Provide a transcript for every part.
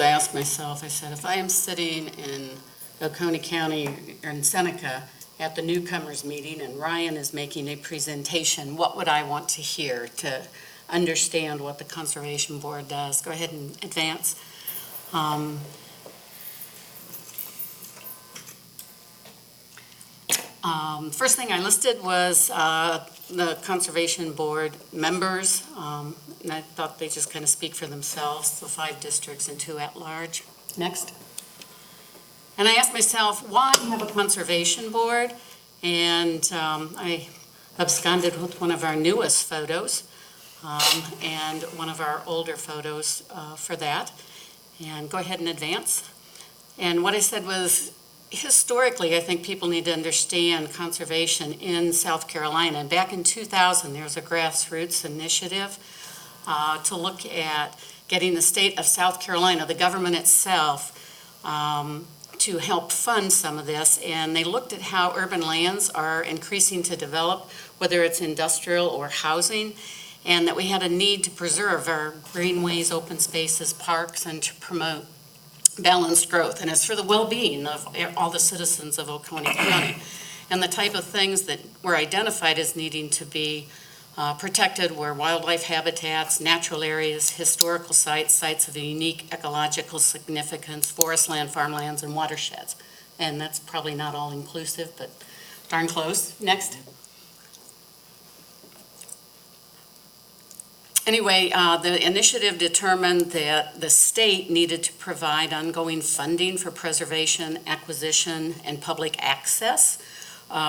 I asked myself, I said, if I am sitting in Oconee County or in Seneca at the newcomers meeting and Ryan is making a presentation, what would I want to hear to understand what the Conservation Board does? Go ahead and advance. First thing I listed was the Conservation Board members, and I thought they just kind of speak for themselves, so 5 districts and 2 at large. Next. And I asked myself, why have a Conservation Board? And I absconded with one of our newest photos and one of our older photos for that. And go ahead and advance. And what I said was, historically, I think people need to understand conservation in South Carolina. And back in 2000, there was a grassroots initiative to look at getting the state of South Carolina, the government itself, to help fund some of this. And they looked at how urban lands are increasing to develop, whether it's industrial or housing, and that we had a need to preserve our greenways, open spaces, parks, and to promote balanced growth, and it's for the well-being of all the citizens of Oconee County. And the type of things that were identified as needing to be protected were wildlife habitats, natural areas, historical sites, sites of unique ecological significance, forest land, farmlands, and watersheds. And that's probably not all inclusive, but darn close. Next. Anyway, the initiative determined that the state needed to provide ongoing funding for preservation, acquisition, and public access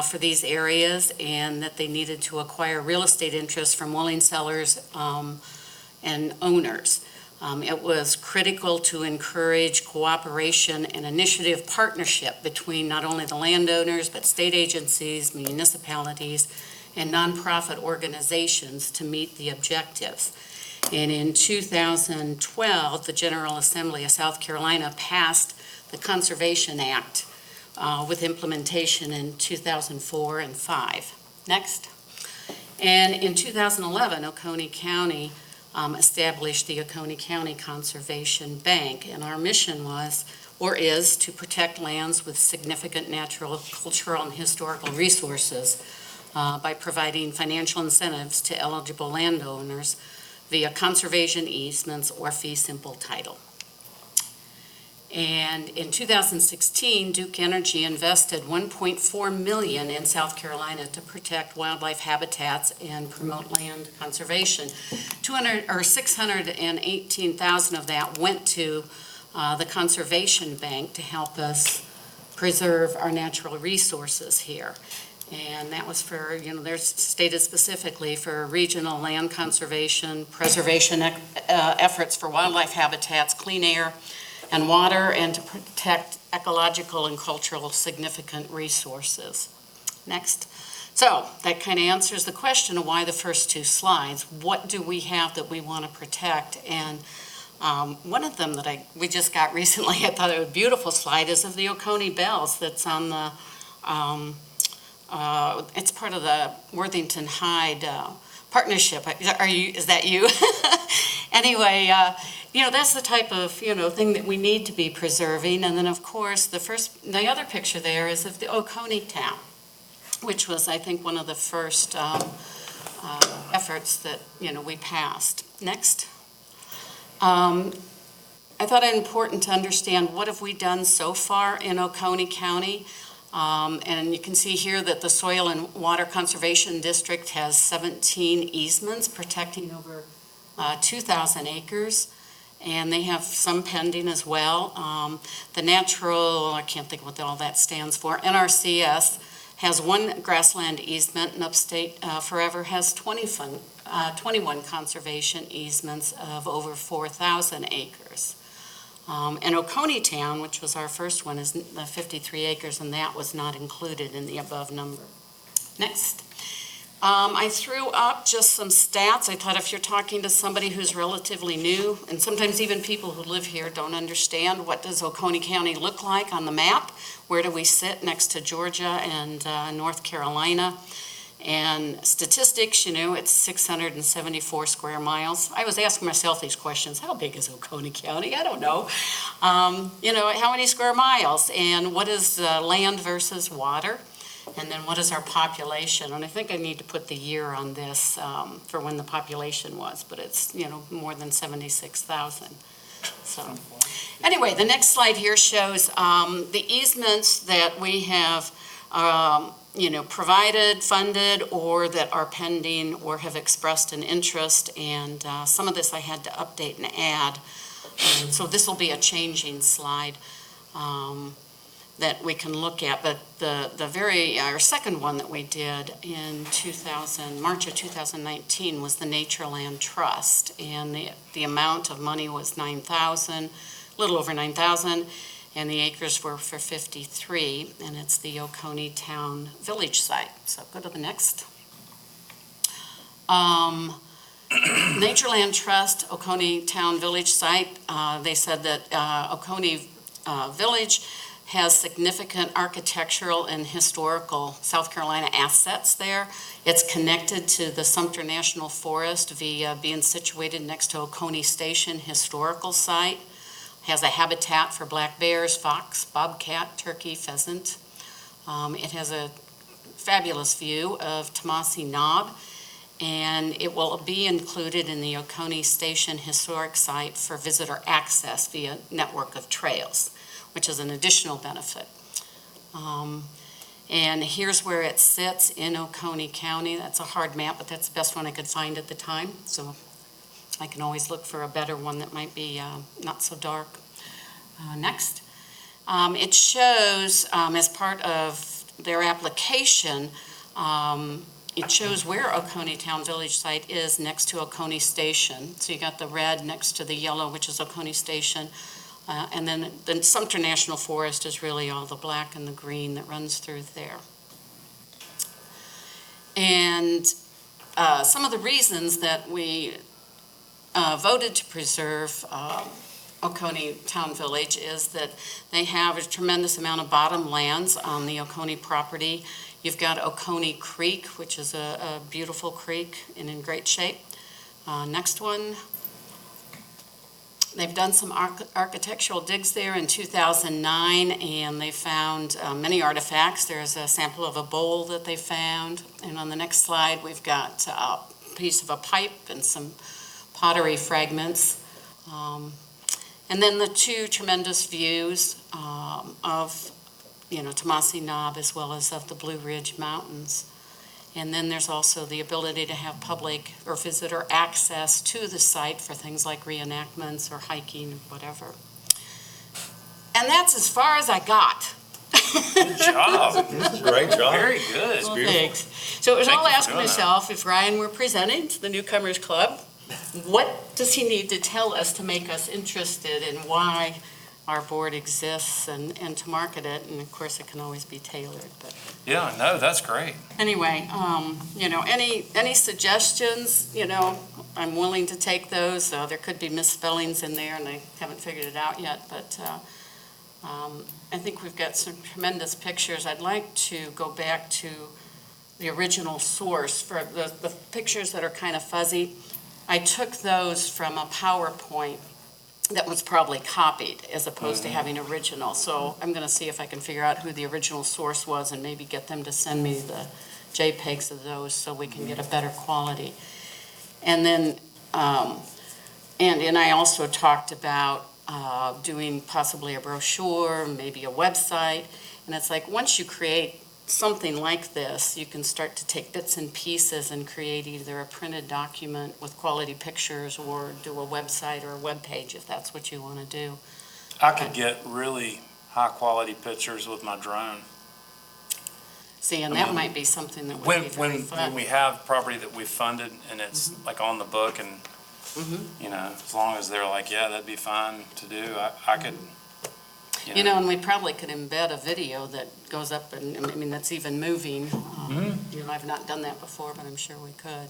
for these areas, and that they needed to acquire real estate interests from willing sellers and owners. It was critical to encourage cooperation and initiative partnership between not only the landowners, but state agencies, municipalities, and nonprofit organizations to meet the objectives. And in 2012, the General Assembly of South Carolina passed the Conservation Act with implementation in 2004 and 5. Next. And in 2011, Oconee County established the Oconee County Conservation Bank, and our mission was, or is, to protect lands with significant natural, cultural, and historical resources by providing financial incentives to eligible landowners via conservation easements or fee simple title. And in 2016, Duke Energy invested $1.4 million in South Carolina to protect wildlife habitats and promote land conservation. 618,000 of that went to the Conservation Bank to help us preserve our natural resources here. And that was for, they're stated specifically for regional land conservation, preservation efforts for wildlife habitats, clean air and water, and to protect ecological and cultural significant resources. Next. So that kind of answers the question of why the first 2 slides. What do we have that we want to protect? And one of them that we just got recently, I thought it was a beautiful slide, is of the Oconee Bells that's on the it's part of the Worthington Hyde partnership. Is that you? Anyway, that's the type of, thing that we need to be preserving. And then, of course, the other picture there is of the Oconee town, which was, I think, one of the first efforts that, we passed. Next. I thought it important to understand what have we done so far in Oconee County. And you can see here that the Soil and Water Conservation District has 17 easements protecting over 2,000 acres, and they have some pending as well. The natural, I can't think what all that stands for, NRCS has 1 grassland easement, and Upstate Forever has 21 conservation easements of over 4,000 acres. And Oconee Town, which was our first one, is 53 acres, and that was not included in the above number. Next. I threw up just some stats. I thought if you're talking to somebody who's relatively new, and sometimes even people who live here don't understand what does Oconee County look like on the map, where do we sit next to Georgia and North Carolina. And statistics, it's 674 square miles. I was asking myself these questions. How big is Oconee County? I don't know. How many square miles? And what is land versus water? And then what is our population? And I think I need to put the year on this for when the population was, but it's, more than 76,000. So anyway, the next slide here shows the easements that we have provided, funded, or that are pending or have expressed an interest. And some of this I had to update and add. So this will be a changing slide that we can look at. But our second one that we did in March of 2019 was the Natureland Trust. And the amount of money was $9,000, a little over $9,000. And the acres were for 53, and it's the Oconee Town Village site. So go to the next. Natureland Trust, Oconee Town Village site. They said that Oconee Village has significant architectural and historical South Carolina assets there. It's connected to the Sumter National Forest via being situated next to Oconee Station Historical Site. Has a habitat for black bears, fox, bobcat, turkey, pheasant. It has a fabulous view of Tomasi Knob, and it will be included in the Oconee Station Historic Site for visitor access via network of trails, which is an additional benefit. And here's where it sits in Oconee County. That's a hard map, but that's the best one I could find at the time. So I can always look for a better one that might be not so dark. Next. It shows, as part of their application, it shows where Oconee Town Village site is next to Oconee Station. So you got the red next to the yellow, which is Oconee Station. And then the Sumter National Forest is really all the black and the green that runs through there. And some of the reasons that we voted to preserve Oconee Town Village is that they have a tremendous amount of bottomlands on the Oconee property. You've got Oconee Creek, which is a beautiful creek and in great shape. Next one. They've done some architectural digs there in 2009, and they found many artifacts. There's a sample of a bowl that they found. And on the next slide, we've got a piece of a pipe and some pottery fragments. And then the two tremendous views of, Tomasi Knob as well as of the Blue Ridge Mountains. And then there's also the ability to have public or visitor access to the site for things like reenactments or hiking or whatever. And that's as far as I got. Good job. Great job. Very good. Well, thanks. So it was Thank all you for asking doing myself, if Ryan were presenting to the Newcomers Club, what does he need to tell us to make us interested in why our board exists and to market it? And of course, it can always be tailored. But Yeah, no, that's great. anyway, any suggestions, I'm willing to take those. There could be misspellings in there, and I haven't figured it out yet. But I think we've got some tremendous pictures. I'd like to go back to the original source for the pictures that are kind of fuzzy. I took those from a PowerPoint that was probably copied as opposed to having original. So I'm going to see if I can figure out who the original source was and maybe get them to send me the JPEGs of those so we can get a better quality. And then, and I also talked about doing possibly a brochure, maybe a website. And it's like, once you create something like this, you can start to take bits and pieces and create either a printed document with quality pictures or do a website or a web page if that's what you want to do. I could get really high quality pictures with my drone. See, and that might be something that would When be very when fun. we have property that we've funded and it's like on the book and as long as they're like, yeah, that'd be fine to do, I could. And we probably could embed a video that goes up, and that's even moving. I've not done that before, but I'm sure we could.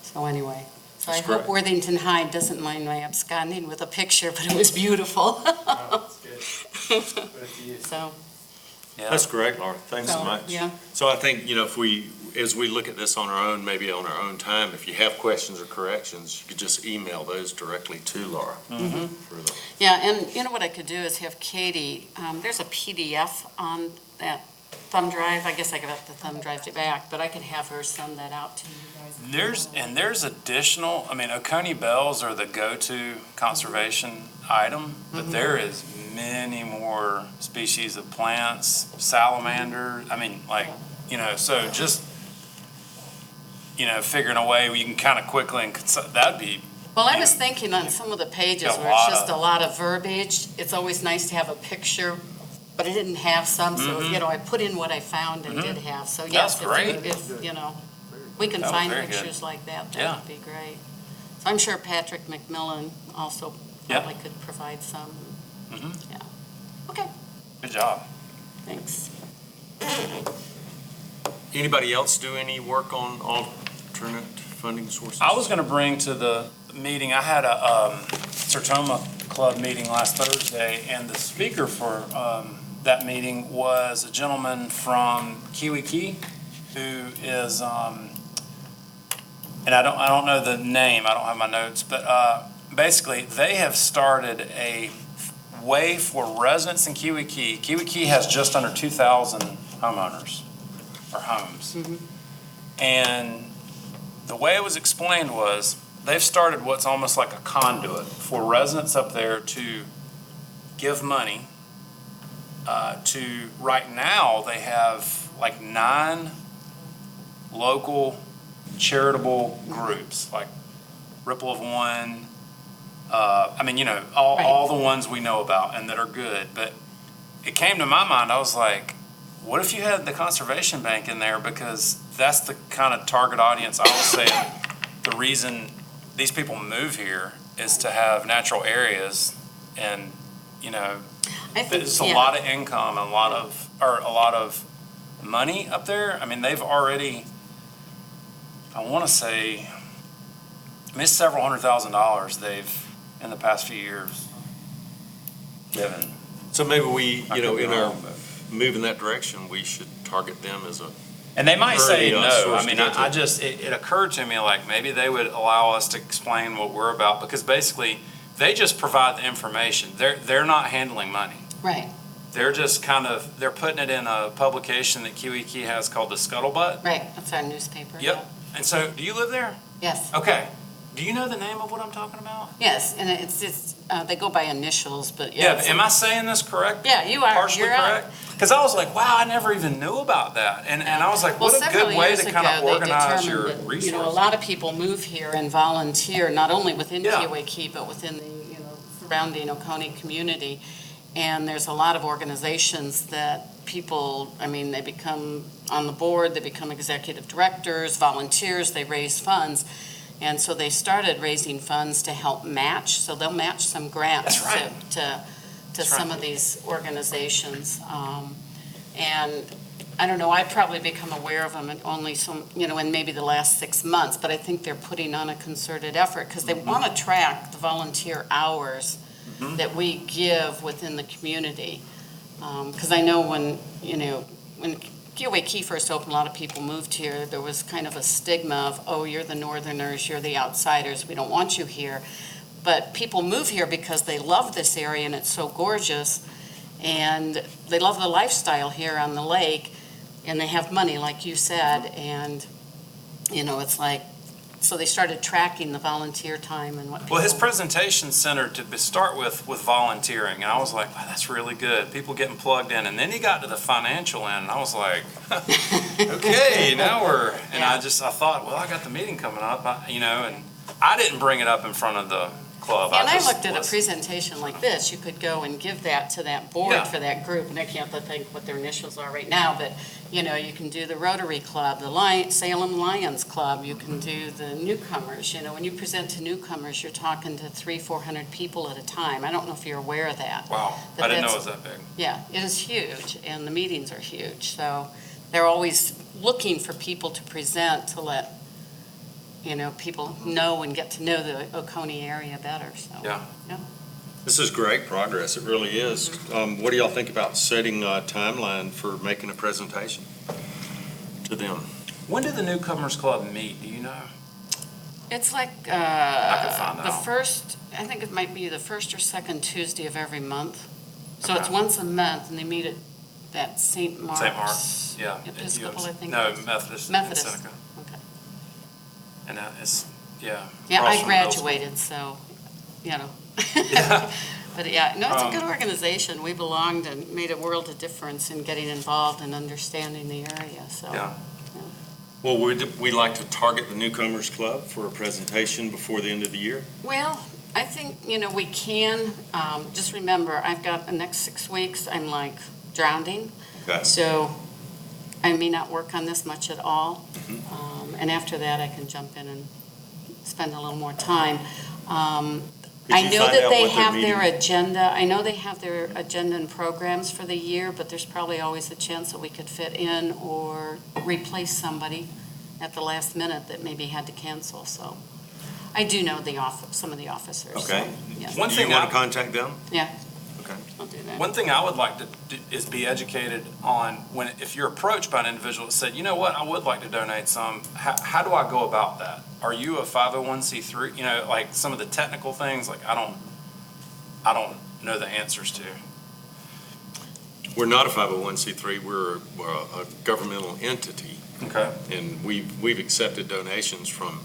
So anyway, I hope great. Worthington High doesn't mind my absconding with a picture, but it was beautiful. Oh, that's good. Good to you. So, Yeah. That's great, Laura. Thanks so much. Yeah, So I think, if as we look at this on our own, maybe on our own time, if you have questions or corrections, you could just email those directly to Laura. For the- yeah, and you know what I could do is have Katie, there's a PDF on that thumb drive. I guess I could have the thumb drive it back, but I could have her send that out to you guys. There's additional, I mean, Oconee bells are the go-to conservation item, but there is many more species of plants, salamander, I mean, so just, figuring a way where you can kind of quickly, that'd be, Well, I was thinking on some of the pages Got a where it's lot just of- a lot of verbiage, it's always nice to have a picture, but I didn't have some, so, I put in what I found and did have, so yes. That's great. If we can That was find very good. pictures like that, Yeah. that would be great. So I'm sure Patrick McMillan also Yeah. probably could provide some. Mhm. Yeah. Okay, good job. thanks. Anybody else do any work on alternate funding sources? I was gonna bring to the meeting, I had a Sertoma Club meeting last Thursday, and the speaker for that meeting was a gentleman from Kiwi Key, who is, and I don't know the name, I don't have my notes, but basically, they have started a way for residents in Kiwi Key. Kiwi Key has just under 2,000 homeowners, or homes. And the way it was explained was, they've started what's almost like a conduit for residents up there to give money to, right now, they have like 9 local charitable groups, like Ripple of One, all the ones we know about and that are good. But it came to my mind, I was like, what if you had the Conservation Bank in there? Because that's the kind of target audience. I always say the reason these people move here is to have natural areas, and I think, there's a lot of income and a lot of money up there. I mean, they've already, I want to say, it's several $100,000 they've, in the past few years, given. So maybe we, I could be in our wrong, but- move in that direction, we should target them as a, And they might say Early, no. source I mean, to go to. I just, it occurred to me, like, maybe they would allow us to explain what we're about, because basically, they just provide the information. They're not handling money. right, They're just they're putting it in a publication that Kiwi Key has called the Scuttlebutt. right, that's our newspaper. Yep. And so, do you live there? Yes. Okay. Do you know the name of what I'm talking about? Yes, and it's, they go by initials, but Yeah, yeah. am I saying this correct? Yeah, you are, Partially you're correct? Because I was like, wow, I never even knew about that. And I was like, Well, what a several good way years to kind of ago, they organize your determined that, resources. a lot of people move here and volunteer, not only within Yeah. Kiwi Key, but within the, surrounding Oconee community. And there's a lot of organizations that people, they become on the board, they become executive directors, volunteers, they raise funds. And so they started raising funds to help match, so they'll match some grants That's right. to That's some right. of these organizations. And I don't know, I've probably become aware of them in only some, in maybe the last 6 months, but I think they're putting on a concerted effort because they want to track the volunteer hours that we give within the community. Because I know when Kiwi Key first opened, a lot of people moved here. There was kind of a stigma of, oh, you're the northerners, you're the outsiders, we don't want you here. But people move here because they love this area and it's so gorgeous. And they love the lifestyle here on the lake, and they have money, like you said, and, it's like, so they started tracking the volunteer time and what people. Well, his presentation centered to start with volunteering, and I was like, wow, that's really good. People getting plugged in, and then he got to the financial end, and I was like, okay, now we're. And Yeah. I thought, well, I got the meeting coming up, and I didn't bring it up in front of the club. And I just looked at a was- presentation like this, you could go and give that to that board Yeah. for that group, and I can't think what their initials are right now, but, you can do the Rotary Club, the Salem Lions Club, you can do the newcomers, when you present to newcomers, you're talking to 300-400 people at a time. I don't know if you're aware of that. Wow, But I didn't know it that's- was that big. Yeah, it is huge, and the meetings are huge, so they're always looking for people to present to let, people know and get to know the Oconee area better, so. Yeah. This is great progress, it really is. What do y'all think about setting a timeline for making a presentation to them? When did the Newcomers Club meet, do you know? It's like I could find the out. first, I think it might be the first or second Tuesday of every month. So it's Okay. once a month, and they meet at that St. Mark's. St. Mark's, yeah. Episcopal, I think. No, it is. Methodist. in Methodist. Seneca. Okay. And it's, yeah. Yeah, across I from the middle school. graduated, so, you know. Yeah. But yeah, no, it's a Um, good organization. We belonged and made a world of difference in getting involved and understanding the area, so. Yeah. Well, would we like to target the Newcomers Club for a presentation before the end of the year? Well, I think, we can, just remember, I've got the next 6 weeks, I'm like drowning. Okay. So I may not work on this much at all. Mm-hmm. And after that, I can jump in and spend a little more time. Could I you know find that out they what their have their meeting- agenda, I know they have their agenda and programs for the year, but there's probably always a chance that we could fit in or replace somebody at the last minute that maybe had to cancel, so. I do know some of the officers. so, Okay. yes. One Do you thing want I- to contact them? Yeah, Okay. I'll do that. One thing I would like to do is be educated on if you're approached by an individual that said, you know what, I would like to donate some, how do I go about that? Are you a 501c3? Like some of the technical things, like I don't know the answers to. We're not a 501c3, we're a governmental entity, Okay. and we've accepted donations from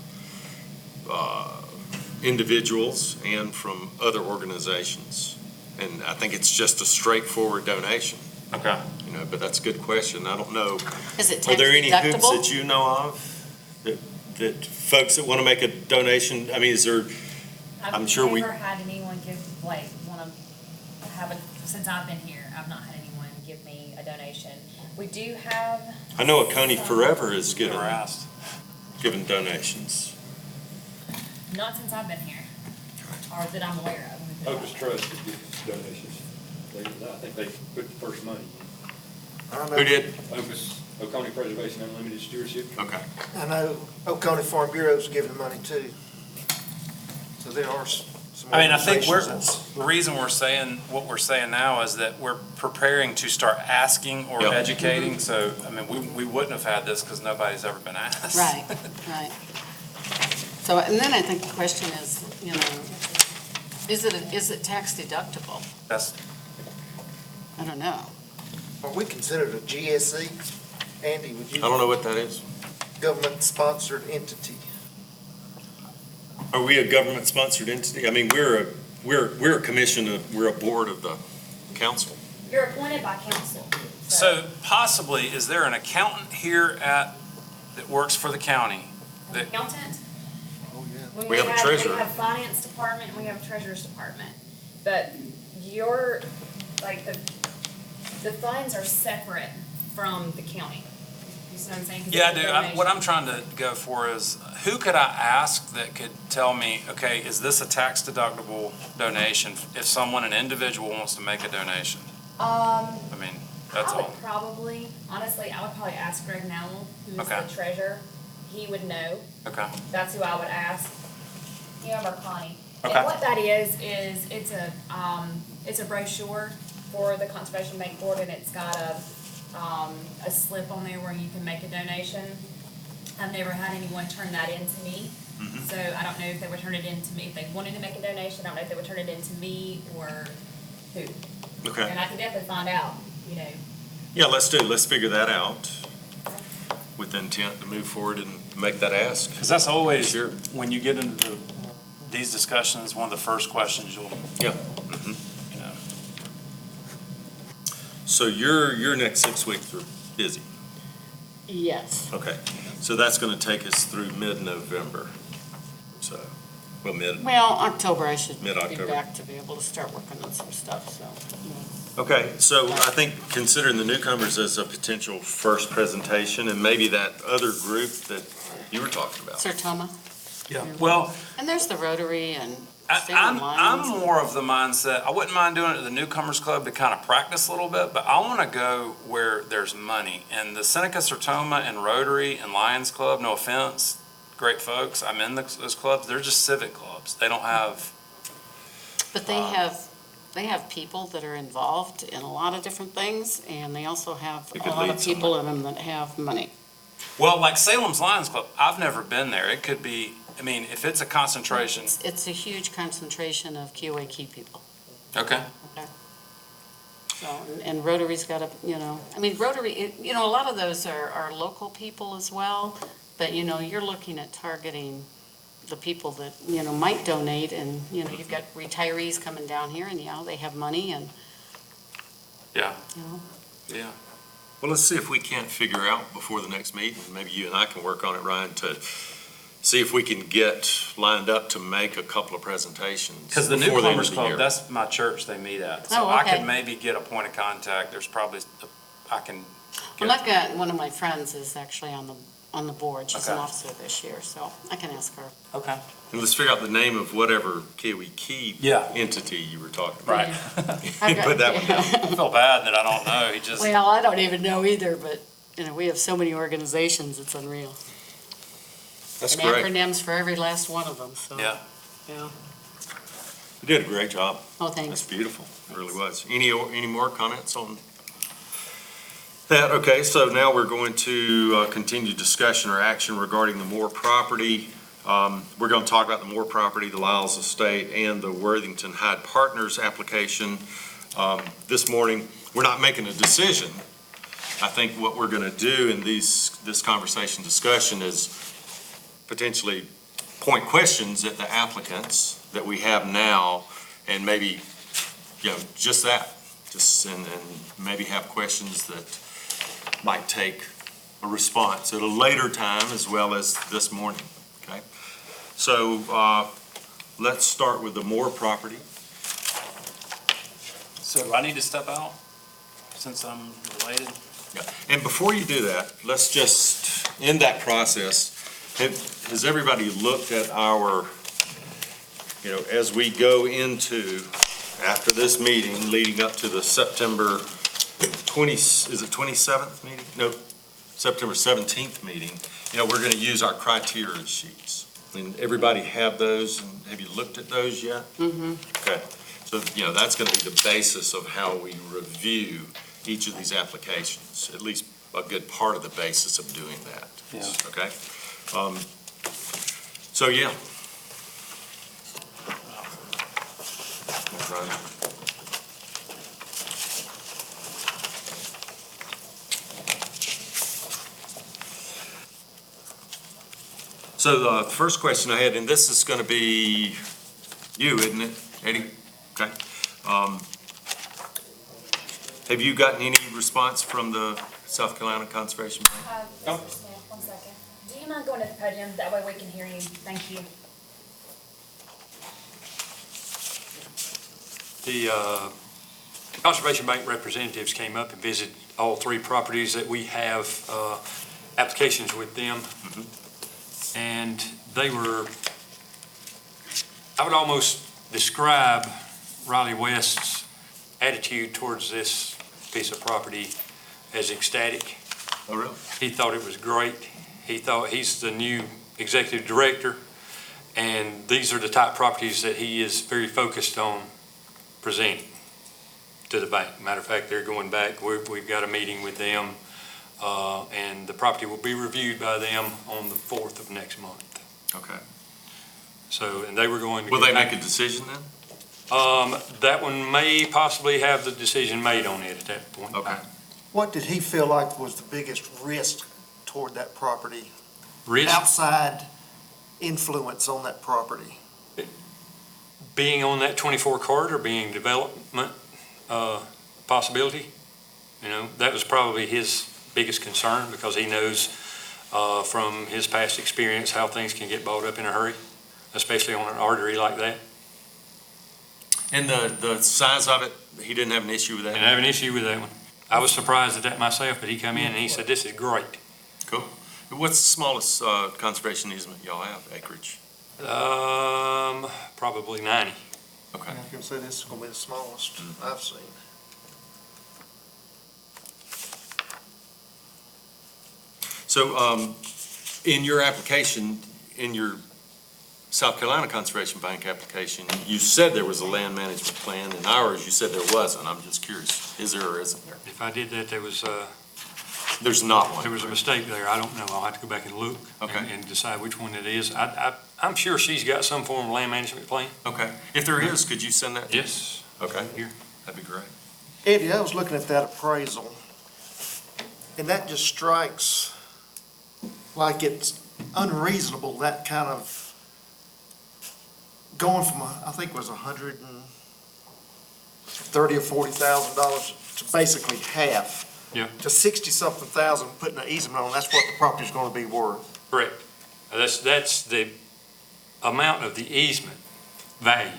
individuals and from other organizations. And I think it's just a straightforward donation, Okay. but that's a good question. I don't know. Is it Are tax there any hoops deductible? that you know of that folks that want to make a donation, I mean, is there, I'm sure we- I've never had anyone want to have since I've been here, I've not had anyone give me a donation. We do have. I know Oconee Forever is Never asked. giving donations. Not since I've been here, or that I'm aware of. Opus Trust did give donations. I think they put the first money. Who did? Opus, Oconee Preservation Unlimited Stewardship. Okay. I know Oconee Farm Bureau's giving money too. So there are some I mean, I think organizations the reason we're saying what we're saying now is that we're preparing to start asking or Yeah. educating. So, I mean, we wouldn't have had this because nobody's ever been asked. Right, right. So, and then I think the question is, is it tax deductible? That's, I don't know. Are we considered a GSE? Andy, would I you, don't know what that is. government-sponsored entity? Are we a government-sponsored entity? I mean, we're a commission, we're a board of the council. You're appointed by council. so possibly, is there an accountant here that works for the county? Accountant. Oh, yeah. We have a treasurer. We have finance department, we have a treasurer's department. But the funds are separate from the county. You see what I'm saying? 'Cause Yeah, I it's a do. donation. What I'm trying to go for is, who could I ask that could tell me, okay, is this a tax deductible donation if an individual wants to make a donation? I mean, that's I all. would probably, honestly, I would probably ask Greg Nowell, who's Okay. the treasurer. He would know. Okay. That's who I would ask. You know, Connie. Okay. And what that is it's a brochure for the Conservation Bank Board, and it's got a slip on there where you can make a donation. I've never had anyone turn that in to me. So I don't know if they would turn it in to me, if they wanted to make a donation. I don't know if they would turn it in to me or who. Okay. And I can definitely find out, Yeah, let's figure that out with the intent to move forward and make that ask. Because that's always, Sure. when you get into these discussions, one of the first questions you'll, Yeah. you know. So your next 6 weeks are busy. Yes. Okay. So that's going to take us through mid-November. So, well, Well, October, I should be Mid-October. back to be able to start working on some stuff, so. Okay, so I think considering the newcomers as a potential first presentation and maybe that other group that you were talking about. Sertoma, Yeah. Well, and there's the Rotary and I'm Salem Lions. more of the mindset, I wouldn't mind doing it at the Newcomers Club to kind of practice a little bit, but I want to go where there's money. And the Seneca, Sertoma, and Rotary and Lions Club, no offense, great folks, I'm in those clubs, they're just civic clubs. They don't have, But they have they have people that are involved in a lot of different things, and they also have It a could lot lead of people in them that have money. Well, like Salem's Lions Club, I've never been there. It could be, I mean, if it's a concentration. It's a huge concentration of QAQ people. Okay. So, and Rotary's got a, I mean, Rotary, a lot of those are local people as well, but, you're looking at targeting the people that, might donate, and, you've got retirees coming down here, and, they have money, and, Yeah. Yeah. Well, let's see if we can't figure out before the next meeting, maybe you and I can work on it, Ryan, to see if we can get lined up to make a couple of presentations. Because the New before end of Plumbers the Club, year. that's my church they meet at. So Oh, I okay. could maybe get a point of contact. There's probably, I can. Well, I've got, one of my friends is actually on the board. She's an Okay. officer this year, so I can ask her. Okay. And let's figure out the name of whatever Kiwi Key Yeah. entity you were talking about. Right. I've got- Put that one down. I feel bad that I don't know. He just, Well, I don't even know either, but, we have so many organizations, it's unreal. That's And great. acronyms for every last one of them, so. yeah. Yeah. You did a great job. Oh, That's thanks. beautiful. It really was. Any more comments on that? Okay, so now we're going to continue discussion or action regarding the Moore property. We're going to talk about the Moore property, the Lyles Estate, and the Worthington Hyde Partners application. This morning, we're not making a decision. I think what we're going to do in this conversation discussion is potentially point questions at the applicants that we have now, and maybe, just that, and maybe have questions that might take a response at a later time as well as this morning, okay? So, let's start with the Moore property. So do I need to step out since I'm related? Yeah. And before you do that, let's just, in that process, has everybody looked at our, as we go into, after this meeting, leading up to the September 27th meeting? No, September 17th meeting, we're going to use our criteria sheets. And everybody have those, and have you looked at those yet? Mm-hmm. Okay, so, that's going to be the basis of how we review each of these applications, at least a good part of the basis of doing that. Yeah. Okay? So, yeah. So the first question I had, and this is going to be you, isn't it, Eddie? Okay. Have you gotten any response from the South Carolina Conservation Bank? Mr. Smith, 1 second. Do you mind going to the podium? That way we can hear you. Thank you. The Conservation Bank representatives came up and visited all three properties that we have applications with them. And they were, I would almost describe Riley West's attitude towards this piece of property as ecstatic. Oh, really? He thought it was great. He thought, he's the new executive director, and these are the type properties that he is very focused on presenting to the bank. Matter of fact, they're going back, we've got a meeting with them, and the property will be reviewed by them on the 4th of next month. Okay. So, and they were going to. Will they make a decision then? That one may possibly have the decision made on it at that point. Okay. What did he feel like was the biggest risk toward that property? Risk Outside influence on that property? being on that 24 corridor, being development possibility, that was probably his biggest concern, because he knows from his past experience how things can get bought up in a hurry, especially on an artery like that. And the size of it, he didn't have an issue with Didn't that? have an issue with that one. I was surprised at that myself, but he come in and he said, "This is great." Cool. What's the smallest conservation easement y'all have, acreage? Probably 90. Okay. I was gonna say this is gonna be the smallest I've seen. So, in your application, in your South Carolina Conservation Bank application, you said there was a land management plan. In ours, you said there wasn't. I'm just curious, is there or isn't there? If I did that, there was There's not one. a mistake there. I don't know. I'll have to go back and look Okay. and decide which one it is. I'm sure she's got some form of land management plan. Okay. If there is, could you send that? Yes. Okay, Here. that'd be great. Eddie, I was looking at that appraisal, and that just strikes like it's unreasonable, that kind of going from, I think it was $130,000 or $40,000 to basically half. Yeah. To 60-something thousand, putting an easement on, that's what the property's gonna be worth. Correct. That's the amount of the easement value.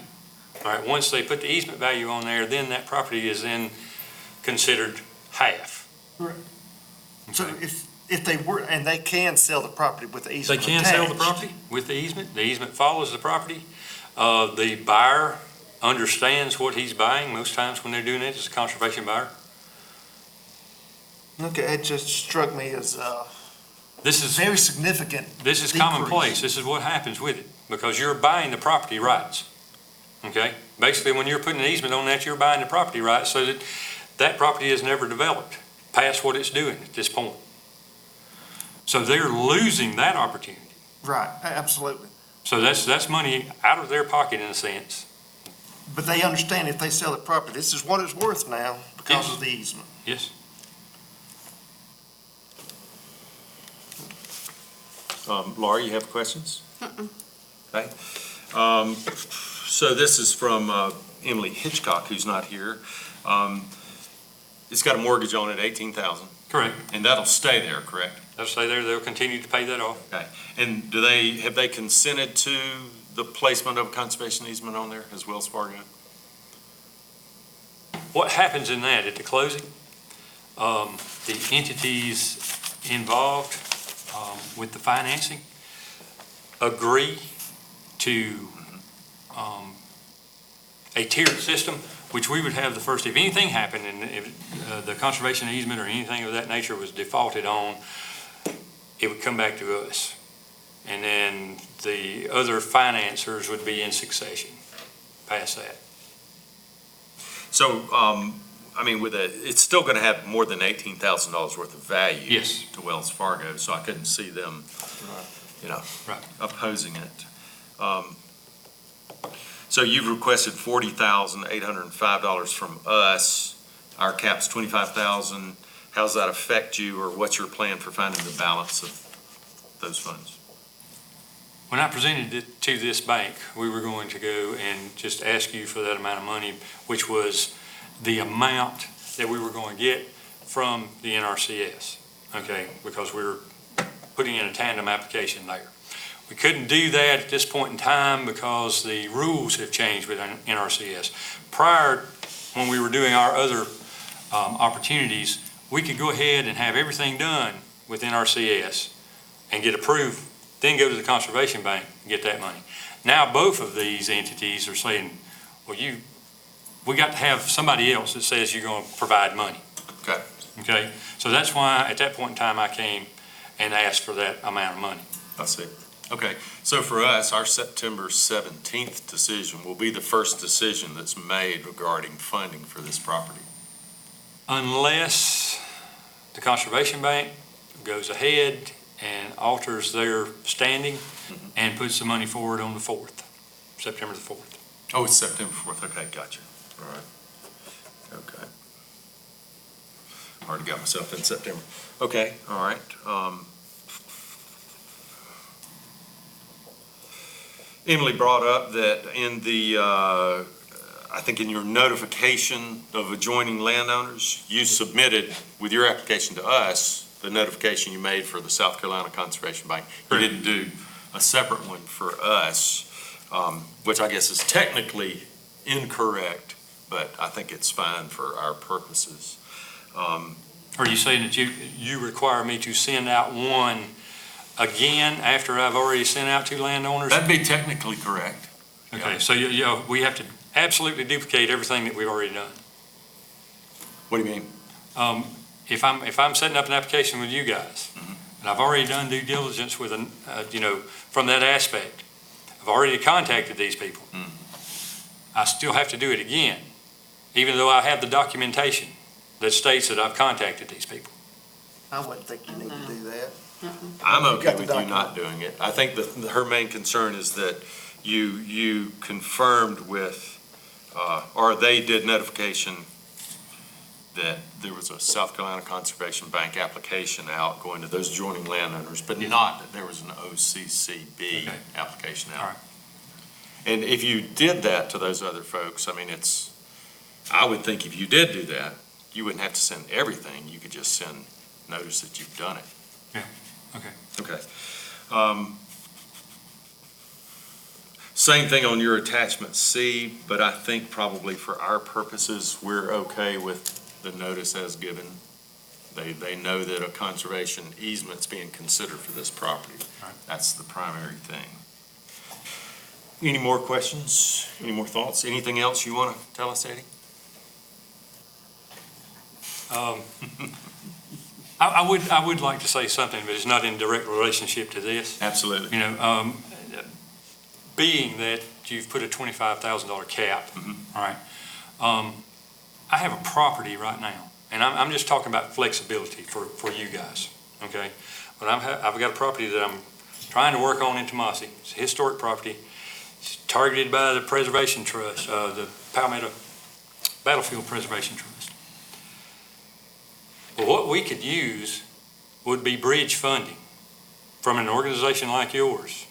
All right, once they put the easement value on there, then that property is then considered half. Correct. So Okay. if they were, and they can sell the property with the They easement can sell the attached. property with the easement follows the property. The buyer understands what he's buying. Most times when they're doing it, it's a conservation buyer. Okay, it just struck me as This is very significant. This is decrease. commonplace. This is what happens with it, because you're buying the property rights. Okay? Basically, when you're putting an easement on that, you're buying the property rights so that that property is never developed past what it's doing at this point. So they're losing that opportunity. Right, absolutely. So that's money out of their pocket in a sense. But they understand if they sell the property, this is what it's worth now because Yes. of the easement. Yes? Laura, you have questions? Okay. So this is from Emily Hitchcock, who's not here. It's got a mortgage on it, $18,000, Correct. and that'll stay there, correct? They'll stay there. They'll continue to pay that off. Okay. And have they consented to the placement of a conservation easement on there as Wells Fargo? What happens in that at the closing? The entities involved with the financing agree to a tiered system, which we would have the first, if anything happened and if the conservation easement or anything of that nature was defaulted on, it would come back to us. And then the other financiers would be in succession past that. So, I mean, it's still going to have more than $18,000 worth of value. Yes. To Wells Fargo, so I couldn't see them, Right. opposing it. So you've requested $40,805 from us. Our cap's $25,000. How's that affect you, or what's your plan for finding the balance of those funds? When I presented it to this bank, we were going to go and just ask you for that amount of money, which was the amount that we were going to get from the NRCS, okay? Because we were putting in a tandem application there. We couldn't do that at this point in time because the rules have changed with NRCS. Prior, when we were doing our other opportunities, we could go ahead and have everything done with NRCS and get approved, then go to the Conservation Bank and get that money. Now, both of these entities are saying, well, we got to have somebody else that says you're going to provide money. Okay. Okay? So that's why, at that point in time, I came and asked for that amount of money. I see. Okay, so for us, our September 17th decision will be the first decision that's made regarding funding for this property. Unless the Conservation Bank goes ahead and alters their standing and puts the money forward on the 4th, September the 4th. Oh, it's September 4th, okay, gotcha. All right. Okay. Already got myself in September. Okay, all right. Emily brought up that in the, I think in your notification of adjoining landowners, you submitted with your application to us, the notification you made for the South Carolina Conservation Bank. You didn't do a separate one for us, which I guess is technically incorrect, but I think it's fine for our purposes. Are you saying that you require me to send out one again after I've already sent out to landowners? That'd be technically correct. Okay, so we have to absolutely duplicate everything that we've already done. What do you mean? If I'm setting up an application with you guys, and I've already done due diligence with, from that aspect, I've already contacted these people. I still have to do it again, even though I have the documentation that states that I've contacted these people. I wouldn't think you need to do that. I'm You okay got the with you not doing it. I think her main concern is that you confirmed with, or they did notification that there was a South Carolina Conservation Bank application out going to those adjoining landowners, but not that there was an OCCB Okay. application All out. right. And if you did that to those other folks, I mean, I would think if you did do that, you wouldn't have to send everything. You could just send notice that you've done it. Okay. Okay. Same thing on your attachment C, but I think probably for our purposes, we're okay with the notice as given. They know that a conservation easement's being considered for this property. Right. That's the primary thing. Any more questions? Any more thoughts? Anything else you want to tell us, Eddie? I would like to say something, but it's not in direct relationship to this. Absolutely. You know, being that you've put a $25,000 cap, all right, I have a property right now, and I'm just talking about flexibility for you guys, okay? But I've got a property that I'm trying to work on in Tomasi. It's a historic property. It's targeted by the Preservation Trust, the Palmetto Battlefield Preservation Trust. Well, what we could use would be bridge funding from an organization like yours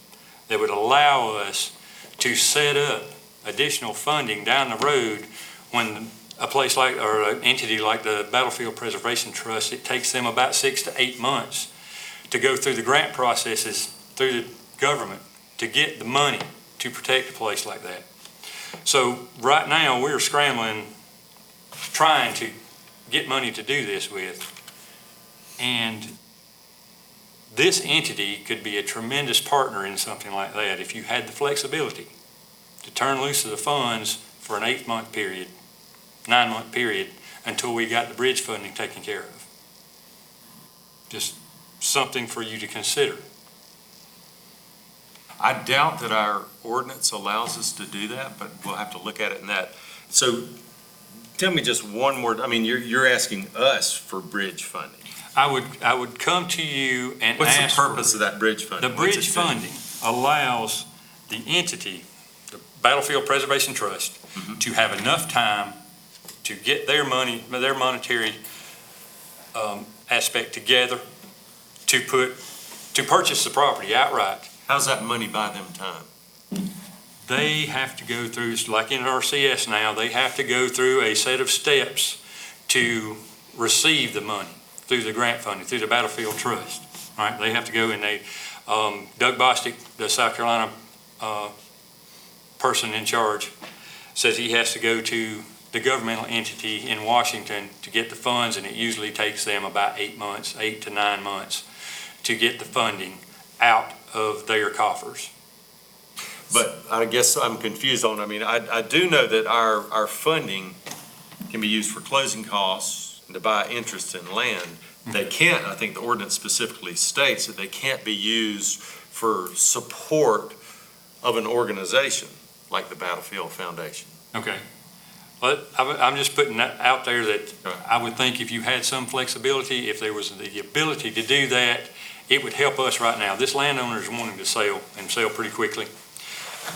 that would allow us to set up additional funding down the road when a place like, or an entity like the Battlefield Preservation Trust, it takes them about 6 to 8 months to go through the grant processes through the government to get the money to protect a place like that. So right now, we're scrambling, trying to get money to do this with. And this entity could be a tremendous partner in something like that if you had the flexibility to turn loose of the funds for an 8-month period, 9-month period, until we got the bridge funding taken care of. Just something for you to consider. I doubt that our ordinance allows us to do that, but we'll have to look at it in that. So tell me just one more, I mean, you're asking us for bridge funding. I would come to you and What's the ask purpose for, of that bridge funding? the What's bridge it do? funding allows the entity, the Battlefield Preservation Trust, to have enough time to get their money, their monetary aspect together to purchase the property outright. How's that money buy them time? They have to go through, like in RCS now, they have to go through a set of steps to receive the money through the grant funding, through the Battlefield Trust. All right, they have to go and they, Doug Bostic, the South Carolina person in charge, says he has to go to the governmental entity in Washington to get the funds, and it usually takes them about 8 months, 8 to 9 months, to get the funding out of their coffers. But I guess I'm confused on, I mean, I do know that our funding can be used for closing costs and to buy interest in land. They can't, I think the ordinance specifically states that they can't be used for support of an organization like the Battlefield Foundation. Okay. But I'm just putting that out there that Right. I would think if you had some flexibility, if there was the ability to do that, it would help us right now. This landowner is wanting to sell and sell pretty quickly.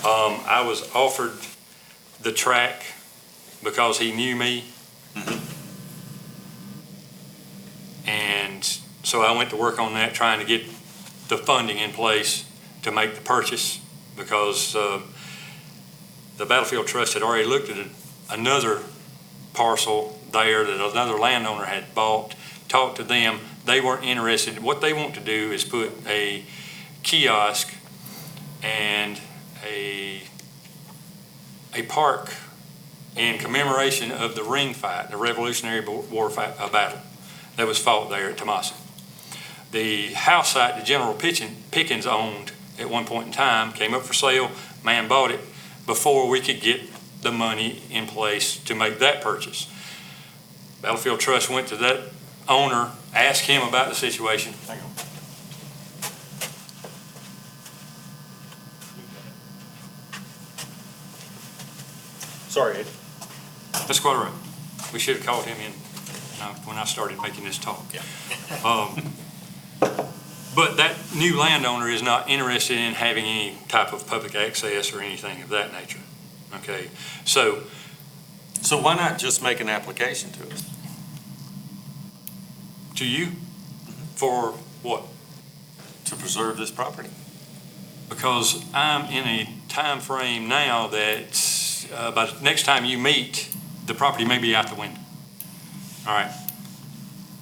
I was offered the track because he knew me. And so I went to work on that, trying to get the funding in place to make the purchase, because the Battlefield Trust had already looked at another parcel there that another landowner had bought, talked to them. They weren't interested. What they want to do is put a kiosk and a park in commemoration of the ring fight, the Revolutionary War battle that was fought there at Tomasi. The house site that General Pickens owned at one point in time came up for sale. Man bought it before we could get the money in place to make that purchase. Battlefield Trust went to that owner, asked him about the situation. Hang on. Sorry, Ed. Mr. Quattro, we should have called him in when I started making this talk. But that new landowner is not interested in having any type of public access or anything of that nature. Okay, so So why not just make an application to us? to you, for what? To preserve this property? Because I'm in a time frame now that by the next time you meet, the property may be out the window. All right.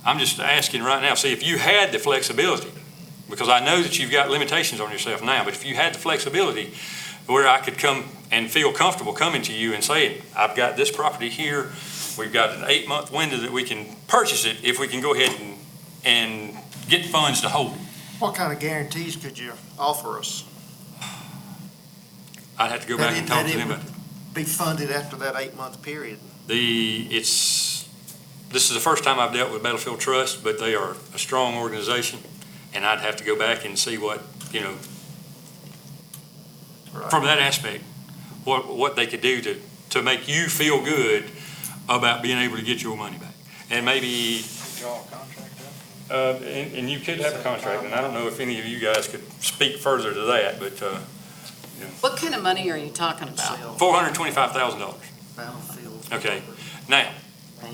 I'm just asking right now, see, if you had the flexibility, because I know that you've got limitations on yourself now, but if you had the flexibility where I could come and feel comfortable coming to you and saying, I've got this property here, we've got an 8-month window that we can purchase it if we can go ahead and get funds to hold it. What kind of guarantees could you offer us? I'd have to go back and talk to them about it. Be funded after that 8-month period? This is the first time I've dealt with Battlefield Trust, but they are a strong organization, and I'd have to go back and see what, from that aspect, what they could do to make you feel good about being able to get your money back. And maybe, Draw a contract up? and you could have a contract, and I don't know if any of you guys could speak further to that, but What kind of money are you talking about? Sale, $425,000. Battlefield. Okay, now,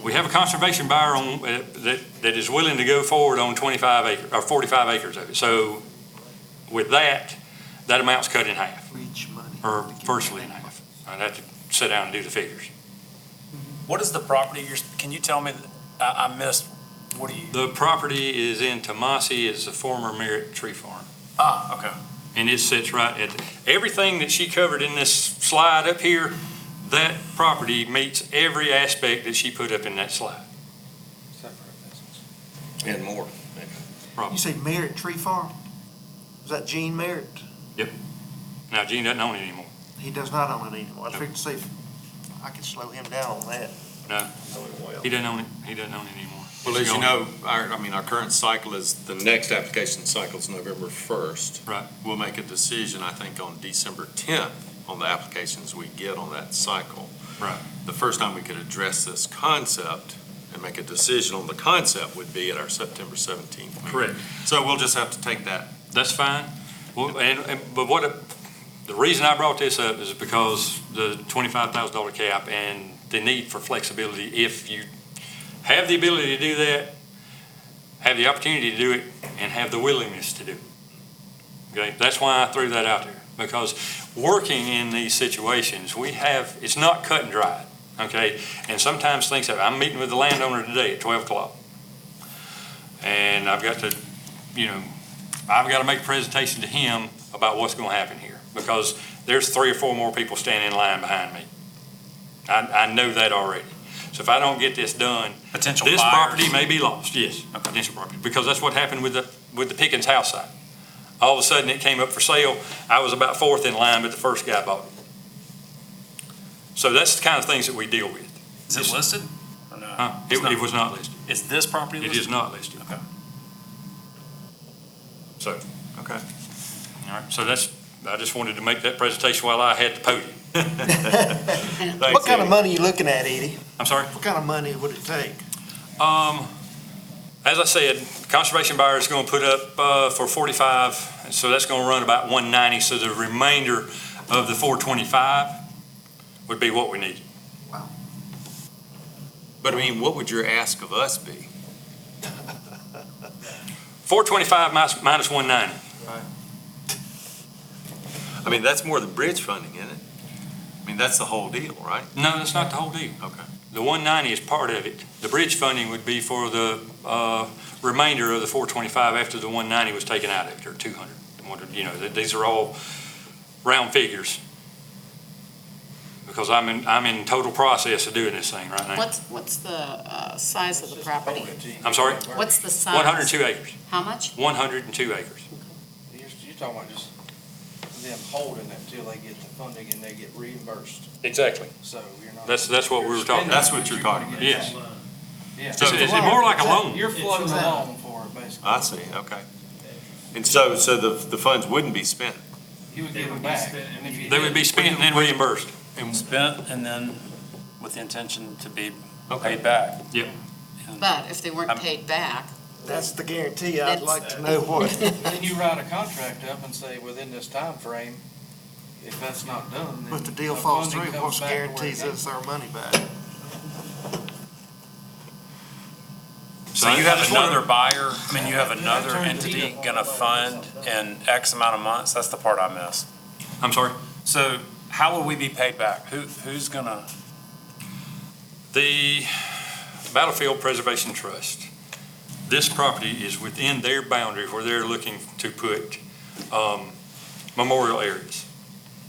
we have a conservation buyer on, that is willing to go forward on 25 acres, or 45 acres of it. So with that amount's cut in half, Reach money. or virtually in half. I'd have to sit down and do the figures. What is the property, can you tell me, I missed, what do you? The property is in Tomasi, it's a former Merritt Tree Farm. Okay. And it sits right at, everything that she covered in this slide up here, that property meets every aspect that she put up in that slide. Separate business. And more. You say Merritt Tree Farm? Is that Gene Merritt? Now, Gene doesn't own it anymore. He does not own it anymore. I figured to see if I could slow him down on that. No, he doesn't own it, anymore. Well, It's as you gone. know, our current cycle is, the next application cycle is November 1st. Right. We'll make a decision, I think, on December 10th on the applications we get on that cycle. Right. The first time we could address this concept and make a decision on the concept would be at our September 17th meeting. Correct. So we'll just have to take that. That's fine. Well, but the reason I brought this up is because the $25,000 cap and the need for flexibility. If you have the ability to do that, have the opportunity to do it, and have the willingness to do it. Okay, that's why I threw that out there, because working in these situations, it's not cut and dried, okay? And sometimes things happen. I'm meeting with the landowner today at 12 o'clock. And I've got to make a presentation to him about what's going to happen here, because there's 3 or 4 more people standing in line behind me. I know that already. So if I don't get this done, Potential this buyers. property may be lost, yes, potential property, because that's what happened with the Pickens house site. All of a sudden, it came up for sale. I was about 4th in line, but the first guy bought it. So that's the kind of things that we deal with. Is it listed or no? It was not listed. Is this property It listed? is not listed. Okay. So, Okay. all right, so I just wanted to make that presentation while I had the podium. What kind of money are you looking at, Edie? I'm sorry? What kind of money would it take? As I said, conservation buyer is going to put up for 45, so that's going to run about 190. So the remainder of the 425 would be what we need. But I mean, what would your ask of us be? 425 minus 190. I mean, that's more than bridge funding, isn't it? I mean, that's the whole deal, right? No, that's not the whole deal. Okay. The 190 is part of it. The bridge funding would be for the remainder of the 425 after the 190 was taken out of it, or 200. These are all round figures, because I'm in total process of doing this thing right now. What's the size of the property? I'm sorry? What's the size? 102 acres. How much? 102 acres. You're talking about just them holding it till they get the funding and they get reimbursed. Exactly. So you're not. That's what we were talking about. That's what you're talking about. Yes. Yeah. It's more like a loan. You're floating along for it, basically. I see, okay. And so the funds wouldn't be spent? You would give them back. And if you They would be did, spent and then reimbursed. spent and then with the intention to be Okay. paid back. Yep. But if they weren't I'm- paid back, That's the guarantee. I'd That's- like to know what. Then you write a contract up and say, within this time frame, if that's not done, then. But the deal the falls funding through, comes what back to where it guarantees came us our money back? So you have I just wanna- another buyer, I mean, you have another turned the entity heat up. gonna fund in X amount of months? That's the part I missed. I'm sorry? So how will we be paid back? Who's gonna, The Battlefield Preservation Trust, this property is within their boundary where they're looking to put memorial areas.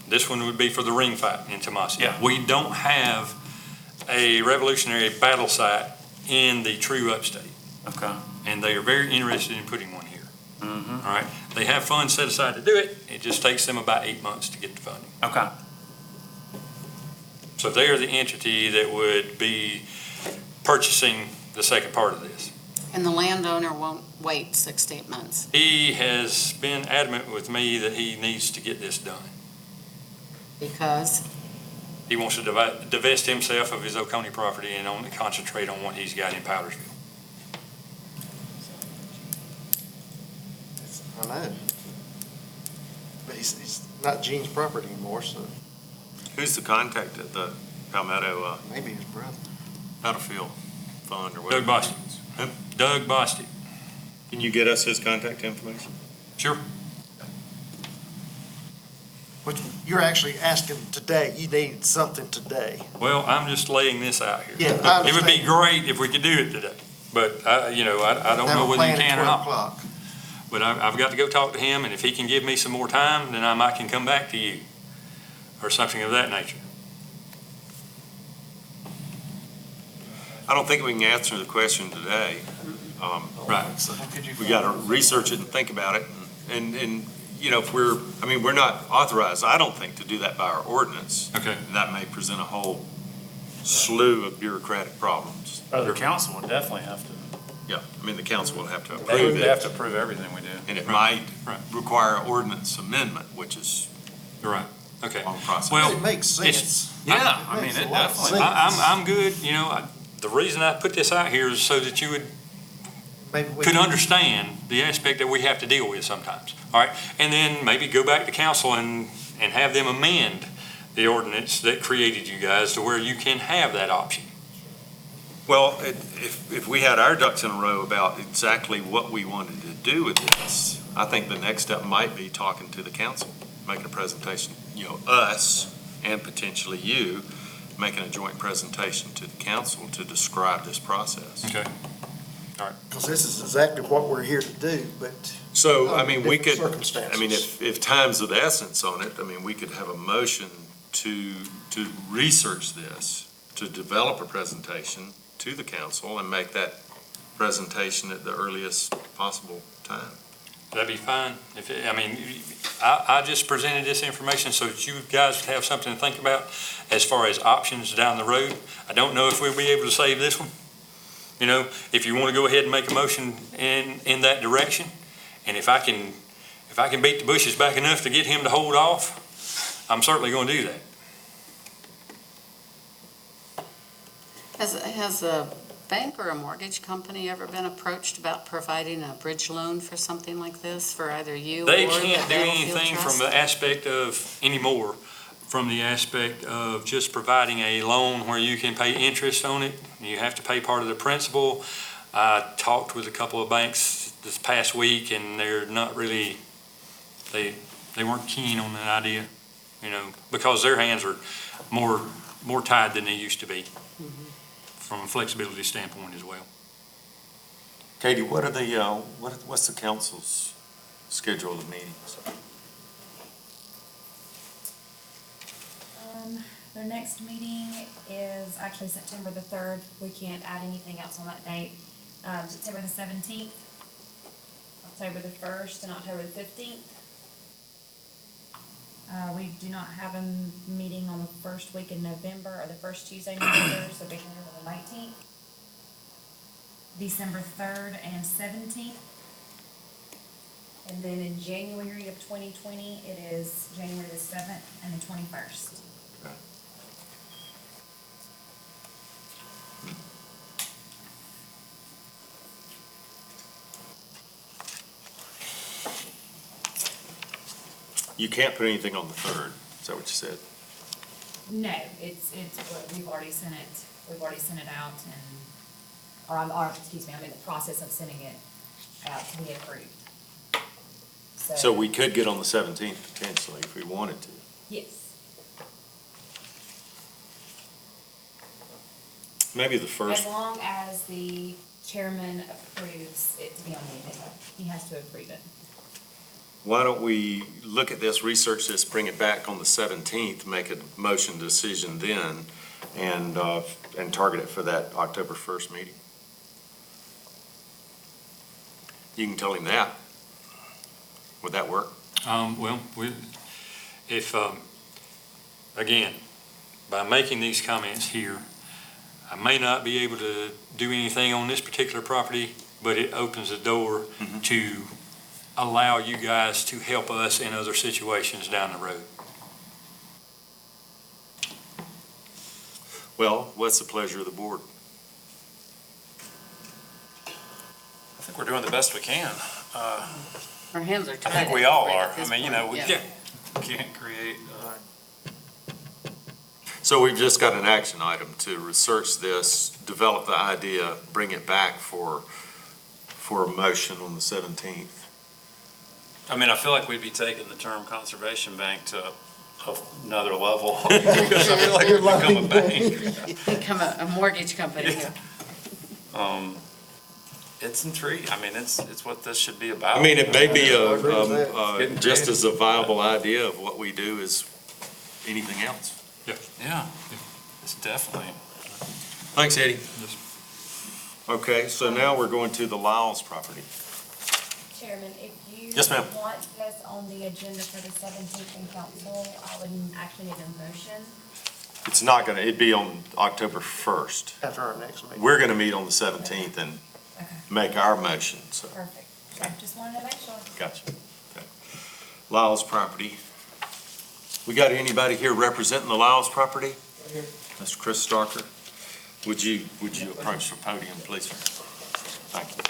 This one would be for the ring fight in Tomasio. Yeah. We don't have a Revolutionary battle site in the true upstate, okay. and they are very interested in putting one here. Mhm. All right? They have funds set aside to do it. It just takes them about 8 months to get the funding. Okay. So they are the entity that would be purchasing the second part of this. and the landowner won't wait 6 to 8 months. He has been adamant with me that he needs to get this done. Because, He wants to divest himself of his Oconee property and only concentrate on what he's got in Powdersville. I know. But he's not Gene's property anymore, so Who's the contact at the Palmetto maybe his brother. Battlefield Fund or whatever? Doug Bostic. Who? Doug Bostic. Can you get us his contact information? Sure. Which, you're actually asking today, you need something today. Well, I'm just laying this out here. Yeah, I It would be understand. great if we could do it today, but I don't Have know a whether plan you at can or 12 not. o'clock. But I've got to go talk to him, and if he can give me some more time, then I might can come back to you, or something of that nature. I don't think we can answer the question today. Right. We got to research it and think about it. And, you know, if we're not authorized, I don't think, to do that by our ordinance. Okay. That may present a whole slew of bureaucratic problems. The council would definitely have to. Yeah, I mean, the council will have to They approve they have it, to approve everything we do. and it Right. might Right. require an ordinance amendment, which is You're right. Okay. a long process. Well, It makes it's- sense. Yeah, I mean, makes it a lot of definitely. sense. I'm good, the reason I put this out here is so that you Maybe we could can- understand the aspect that we have to deal with sometimes, all right? And then maybe go back to council and have them amend the ordinance that created you guys to where you can have that option. Well, if we had our ducks in a row about exactly what we wanted to do with this, I think the next step might be talking to the council, making a presentation, us and potentially you, making a joint presentation to the council to describe this process. Okay. Because this is exactly what we're here to do, but So, I mean, we different could, circumstances. if time's of the essence on it, we could have a motion to research this, to develop a presentation to the council and make that presentation at the earliest possible time. That'd be fine. I just presented this information so that you guys have something to think about as far as options down the road. I don't know if we'll be able to save this one. If you want to go ahead and make a motion in that direction, and if I can beat the bushes back enough to get him to hold off, I'm certainly going to do that. has a bank or a mortgage company ever been approached about providing a bridge loan for something like this for either you or the They Battlefield can't do anything Trust? from the aspect of, anymore, from the aspect of just providing a loan where you can pay interest on it. You have to pay part of the principal. I talked with a couple of banks this past week, and they're not really, they weren't keen on that idea, because their hands are more tied than they used to be, from a flexibility standpoint as well. Katie, what are the, what's the council's schedule of meetings? Their next meeting is actually September the 3rd. We can't add anything else on that date. September the 17th, October the 1st, and October the 15th. We do not have a meeting on the first week in November or the first Tuesday in November, so beginning of the 19th. December 3rd and 17th. And then in January of 2020, it is January the 7th and the 21st. You can't put anything on the 3rd, is that what you said? No, it's what, we've already sent it out and, excuse me, I'm in the process of sending it out to be approved. So we could get on the 17th potentially if we wanted to. Yes, Maybe the as 1st. long as the chairman approves it to be on the agenda, he has to approve it. Why don't we look at this, research this, bring it back on the 17th, make a motion decision then, and target it for that October 1st meeting? You can tell him that. Would that work? Well, again, by making these comments here, I may not be able to do anything on this particular property, but it opens the door to allow you guys to help us in other situations down the road. Well, what's the pleasure of the board? I think we're doing the best we can. Our hands are I tied. think we all right are. at this I mean, you know, we point, yeah. can't create, So we've just got an action item to research this, develop the idea, bring it back for a motion on the 17th. I mean, I feel like we'd be taking the term conservation bank to another level. Because I feel like we've become a bank. Become a mortgage company. Yeah. It's intriguing. I mean, it's what this should be about. I mean, it may be agree with that. Getting just creative. as a viable idea of what we do as anything else. Yeah, it's definitely. Thanks, Eddie. Yes. Okay, so now we're going to the Lyles property. Chairman, if you Yes, ma'am. want this on the agenda for the 17th in council, I would actually need a motion. It's not gonna, it'd be on October 1st. After our next meeting. We're gonna meet on the 17th and Okay, make our motion, so, perfect. I just wanted to make sure. gotcha. Okay. Lyles property. We got anybody here representing the Lyles property? Mr. Chris Starker, would you approach the podium, please, sir? Thank you.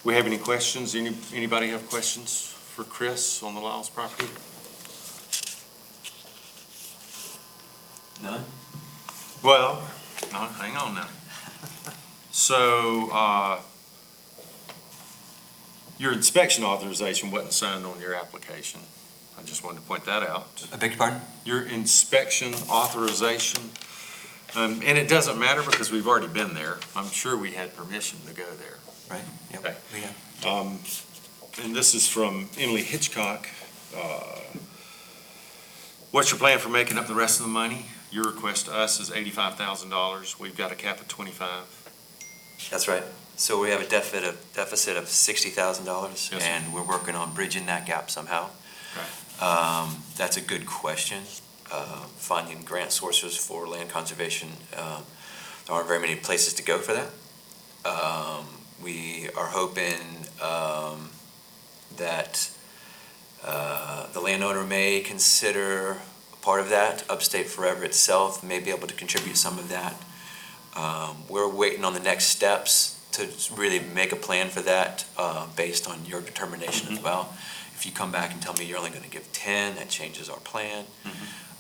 We have any questions? Anybody have questions for Chris on the Lyles property? None? Well, no, hang on now. So, your inspection authorization wasn't signed on your application. I just wanted to point that out. I beg your pardon? Your inspection authorization, and it doesn't matter because we've already been there. I'm sure we had permission to go there. Right, yep. Okay. Yeah. And this is from Emily Hitchcock. What's your plan for making up the rest of the money? Your request to us is $85,000. We've got a cap of 25. That's right. So we have a deficit of $60,000, Yes, sir. and we're working on bridging that gap somehow. That's a good question. Finding grant sources for land conservation, there aren't very many places to go for that. We are hoping that the landowner may consider part of that. Upstate Forever itself may be able to contribute some of that. We're waiting on the next steps to really make a plan for that based on your determination as well. If you come back and tell me you're only going to give 10, that changes our plan.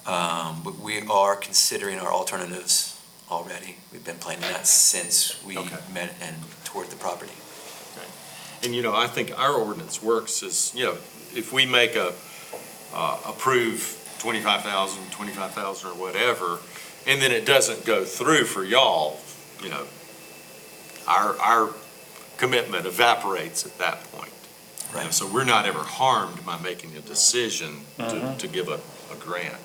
But we are considering our alternatives already. We've been planning that since we Okay. met and toured the property. And, I think our ordinance works is, if we make approve 25,000 or whatever, and then it doesn't go through for y'all, our commitment evaporates at that point. Right. So we're not ever harmed by making a decision to give a grant,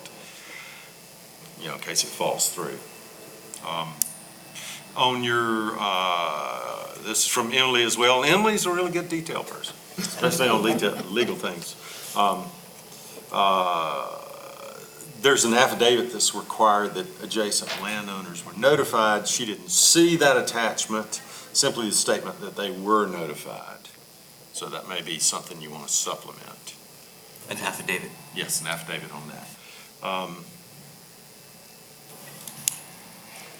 in case it falls through. On your, this is from Emily as well. And Emily's a really good detail person, especially on legal things. There's an affidavit that's required that adjacent landowners were notified. She didn't see that attachment, simply the statement that they were notified. So that may be something you want to supplement. An affidavit. Yes, an affidavit on that.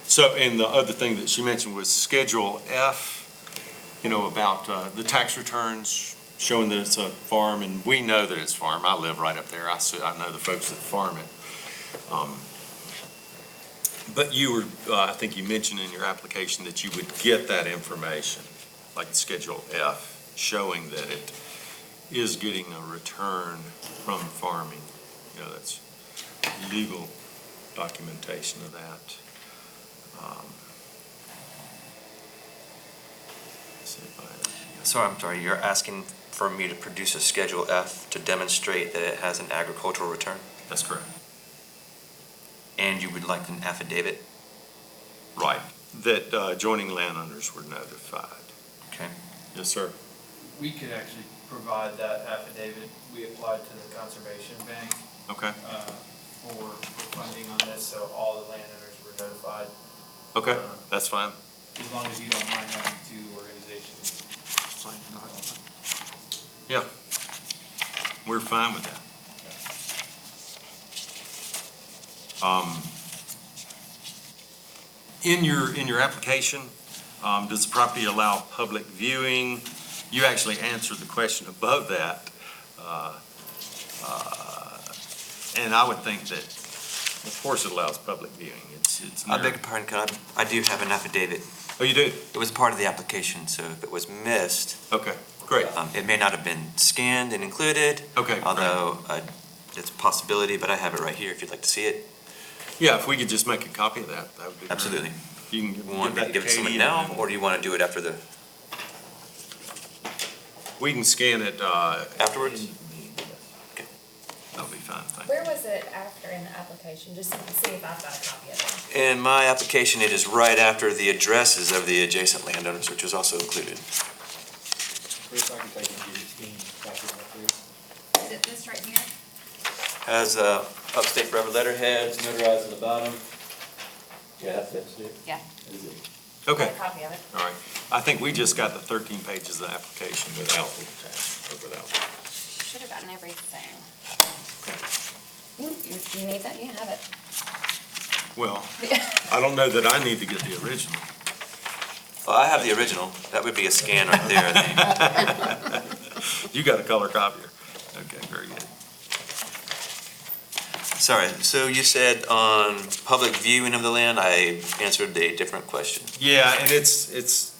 So, and the other thing that she mentioned was Schedule F, about the tax returns showing that it's a farm, and we know that it's farm. I live right up there. I know the folks that farm it. But you were, I think you mentioned in your application that you would get that information, like Schedule F, showing that it is getting a return from farming. You know, that's legal documentation of that. Let's see if I- So I'm sorry, you're asking for me to produce a Schedule F to demonstrate that it has an agricultural return? That's correct. And you would like an affidavit? Right, that adjoining landowners were notified. Okay. Yes, sir. We could actually provide that affidavit. We applied to the Conservation Bank Okay, for funding on this, so all the landowners were notified. okay, that's fine. As long as you don't mind having two organizations. Yeah, we're fine with that. In your application, does the property allow public viewing? You actually answered the question above that. And I would think that, of course, it allows public viewing. It's I near- beg your pardon, I do have an affidavit. Oh, you do? It was part of the application, so if it was missed, Okay, great. it may not have been scanned and included, Okay, great. although it's a possibility, but I have it right here if you'd like to see it. Yeah, if we could just make a copy of that, that would be great. Absolutely. You can You want me to give it to someone Katie, now, and or do you want to do it after we can scan it. afterwards? That'll be fine, thank you. Where was it after in the application, just to see if I've got a copy of it? In my application, it is right after the addresses of the adjacent landowners, which was also included. Chris, I can take it, copy of that, please. Is it this right here? Has upstate forever letterheads notarized at the bottom. Yeah, that's it. Yeah. Okay, A copy of it. all right. I think we just got the 13 pages of the application without the attachment, or without. Should have gotten everything. You need that? You have it. Well, I don't know that I need to get the original. Well, I have the original. That would be a scan right there, I think. You got a color copier. Okay, very good. Sorry, so you said on public viewing of the land, I answered a different question. Yeah, and it's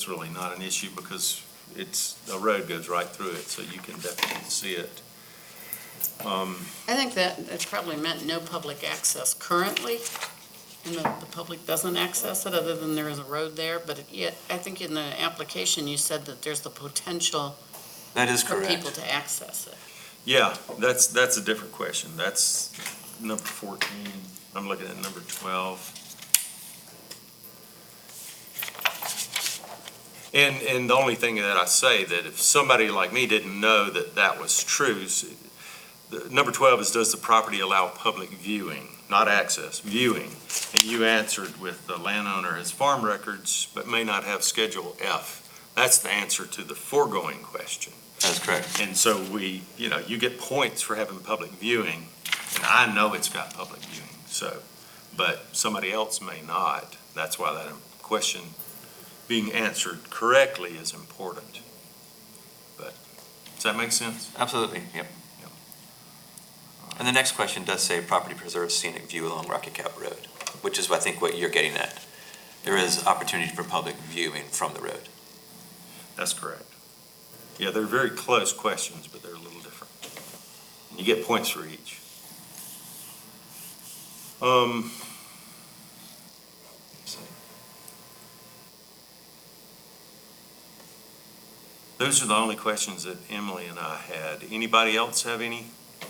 really not an issue because the road goes right through it, so you can definitely see it. I think that it probably meant no public access currently, and the public doesn't access it, other than there is a road there, but yet, I think in the application, you said that there's the potential That is for people correct. to access it. Yeah, that's a different question. That's number 14. I'm looking at number 12. And the only thing that I say, that if somebody like me didn't know that that was true, number 12 is, does the property allow public viewing, not access, viewing? And you answered with the landowner has farm records, but may not have Schedule F. That's the answer to the foregoing question. That's correct. And so you get points for having public viewing, and I know it's got public viewing, so, but somebody else may not. That's why that question being answered correctly is important. But, does that make sense? Absolutely, yep. Yep. And the next question does say property preserves scenic view along Rocky Cap Road, which is, I think, what you're getting at. There is opportunity for public viewing from the road. That's correct. Yeah, they're very close questions, but they're a little different. You get points for each. Let's see. Those are the only questions that Emily and I had. Anybody else have any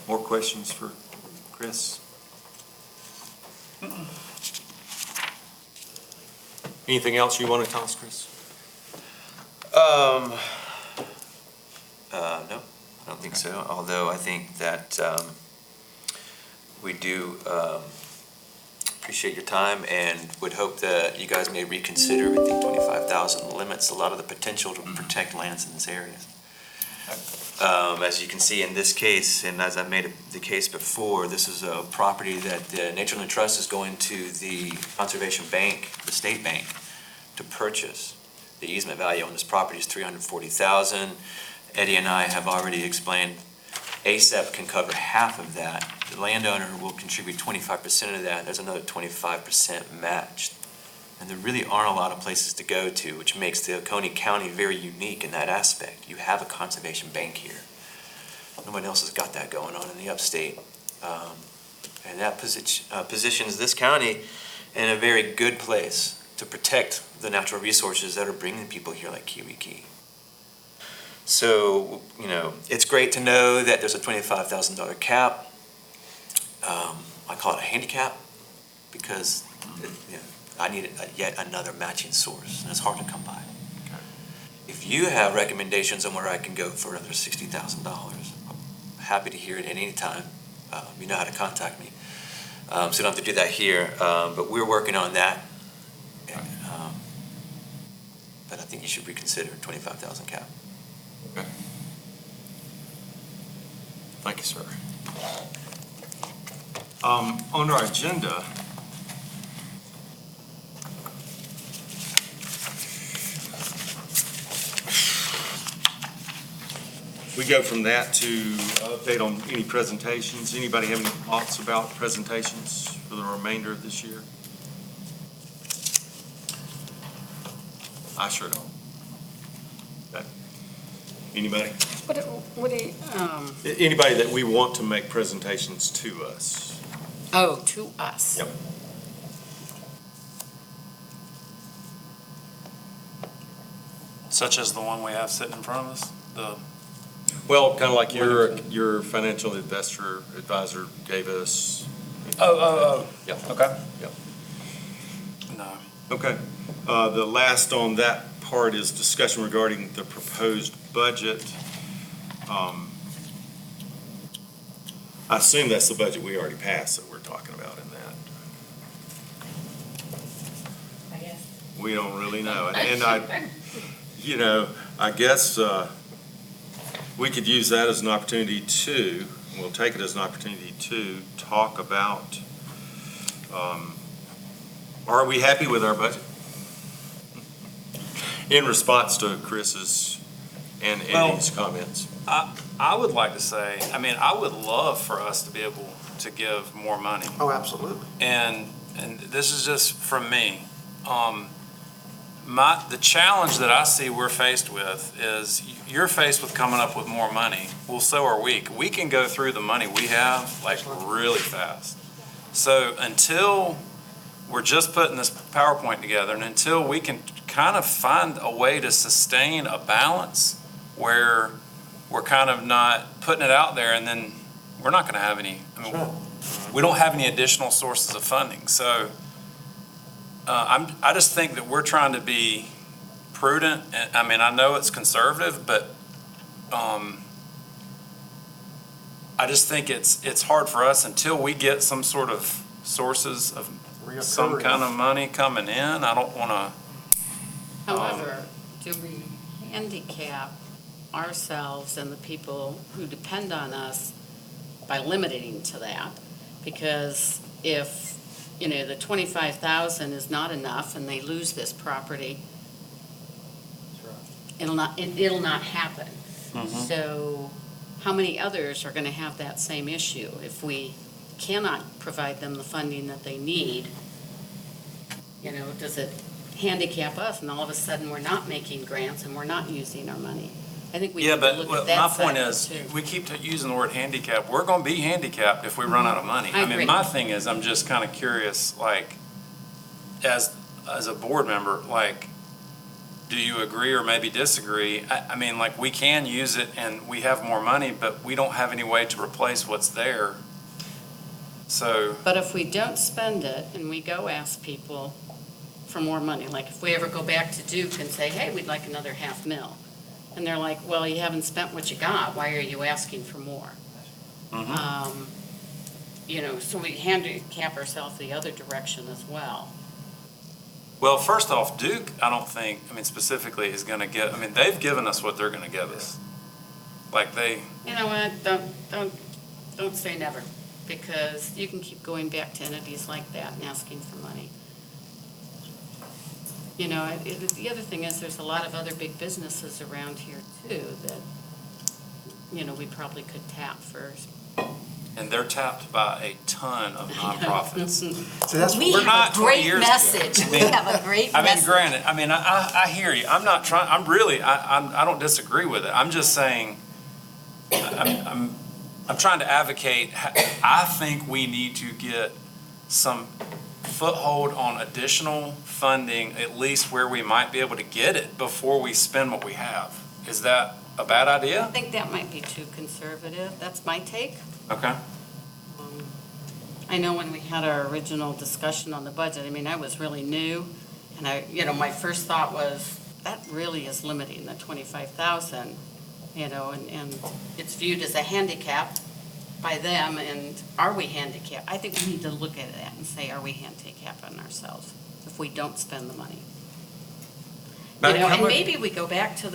more questions for Chris? Anything else you want to tell us, Chris? No, I don't think so, although I think that we do appreciate your time and would hope that you guys may reconsider with the 25,000 limits a lot of the potential to protect lands in this area. As you can see in this case, and as I made the case before, this is a property that the Natureland Trust is going to the Conservation Bank, the state bank, to purchase. The easement value on this property is $340,000, Eddie and I have already explained, ASAP can cover half of that. The landowner will contribute 25% of that. There's another 25% matched. And there really aren't a lot of places to go to, which makes the Oconee County very unique in that aspect. You have a conservation bank here. Nobody else has got that going on in the upstate. And that positions this county in a very good place to protect the natural resources that are bringing people here like Kiwi-Key. So, it's great to know that there's a $25,000 cap. I call it a handicap because I need yet another matching source, and it's hard to come by. If you have recommendations on where I can go for another $60,000, I'm happy to hear it at any time. You know how to contact me. So you don't have to do that here, but we're working on that. But I think you should reconsider 25,000 cap. Okay. Thank you, sir. On our agenda, we go from that to update on any presentations. Anybody have any thoughts about presentations for the remainder of this year? I sure don't. Okay. Anybody? What do you, Anybody that we want to make presentations to us? oh, to us? Yep. Such as the one we have sitting in front of us, Well, kind of like your financial investor advisor gave us. Yeah, okay. Yep. No. Okay. The last on that part is discussion regarding the proposed budget. I assume that's the budget we already passed that we're talking about in that. I guess. We don't really know. And I guess we could use that as an opportunity to, we'll take it as an opportunity to talk about, are we happy with our budget? In response to Chris's and Eddie's comments. I would like to say, I would love for us to be able to give more money. Oh, absolutely. And this is just from me. The challenge that I see we're faced with is you're faced with coming up with more money. Well, so are we. We can go through the money we have like really fast. So until we're just putting this PowerPoint together and until we can kind of find a way to sustain a balance where we're kind of not putting it out there and then we're not going to have any, we don't have any additional sources of funding. So I just think that we're trying to be prudent. And, I know it's conservative, but I just think it's hard for us until we get some sort of sources of some kind of money coming in. I don't want to. However, do we handicap ourselves and the people who depend on us by limiting to that? Because if, the 25,000 is not enough and they lose this property, it'll not happen. So how many others are going to have that same issue if we cannot provide them the funding that they need? Does it handicap us and all of a sudden we're not making grants and we're not using our money? I think we need to look at that my side point of it, is, too. we keep using the word handicap. We're going to be handicapped if we run out of money. I agree. My thing is, I'm just kind of curious, like, as a board member, like, do you agree or maybe disagree? Like, we can use it and we have more money, but we don't have any way to replace what's there. So, But if we don't spend it and we go ask people for more money, like if we ever go back to Duke and say, hey, we'd like another $500,000, and they're like, well, you haven't spent what you got, why are you asking for more? So we handicap ourselves the other direction as well. well, first off, Duke, I don't think, specifically is going to get, they've given us what they're going to give us. Like You know what, don't say never, because you can keep going back to entities like that and asking for money. The other thing is, there's a lot of other big businesses around here too that we probably could tap for. And they're tapped by a ton of nonprofits. So that's, We We're have not a 20 great years ago. message. We have a great I mean, message. granted, I hear you. I'm not trying, I don't disagree with it. I'm just saying, I'm trying to advocate, I think we need to get some foothold on additional funding, at least where we might be able to get it before we spend what we have. Is that a bad I idea? think that might be too conservative. That's my take. Okay. I know when we had our original discussion on the budget, I was really new, and my first thought was, that really is limiting the 25,000, and it's viewed as a handicap by them, and are we handicapped? I think we need to look at that and say, are we handicapping ourselves if we don't spend the money? And maybe we go back to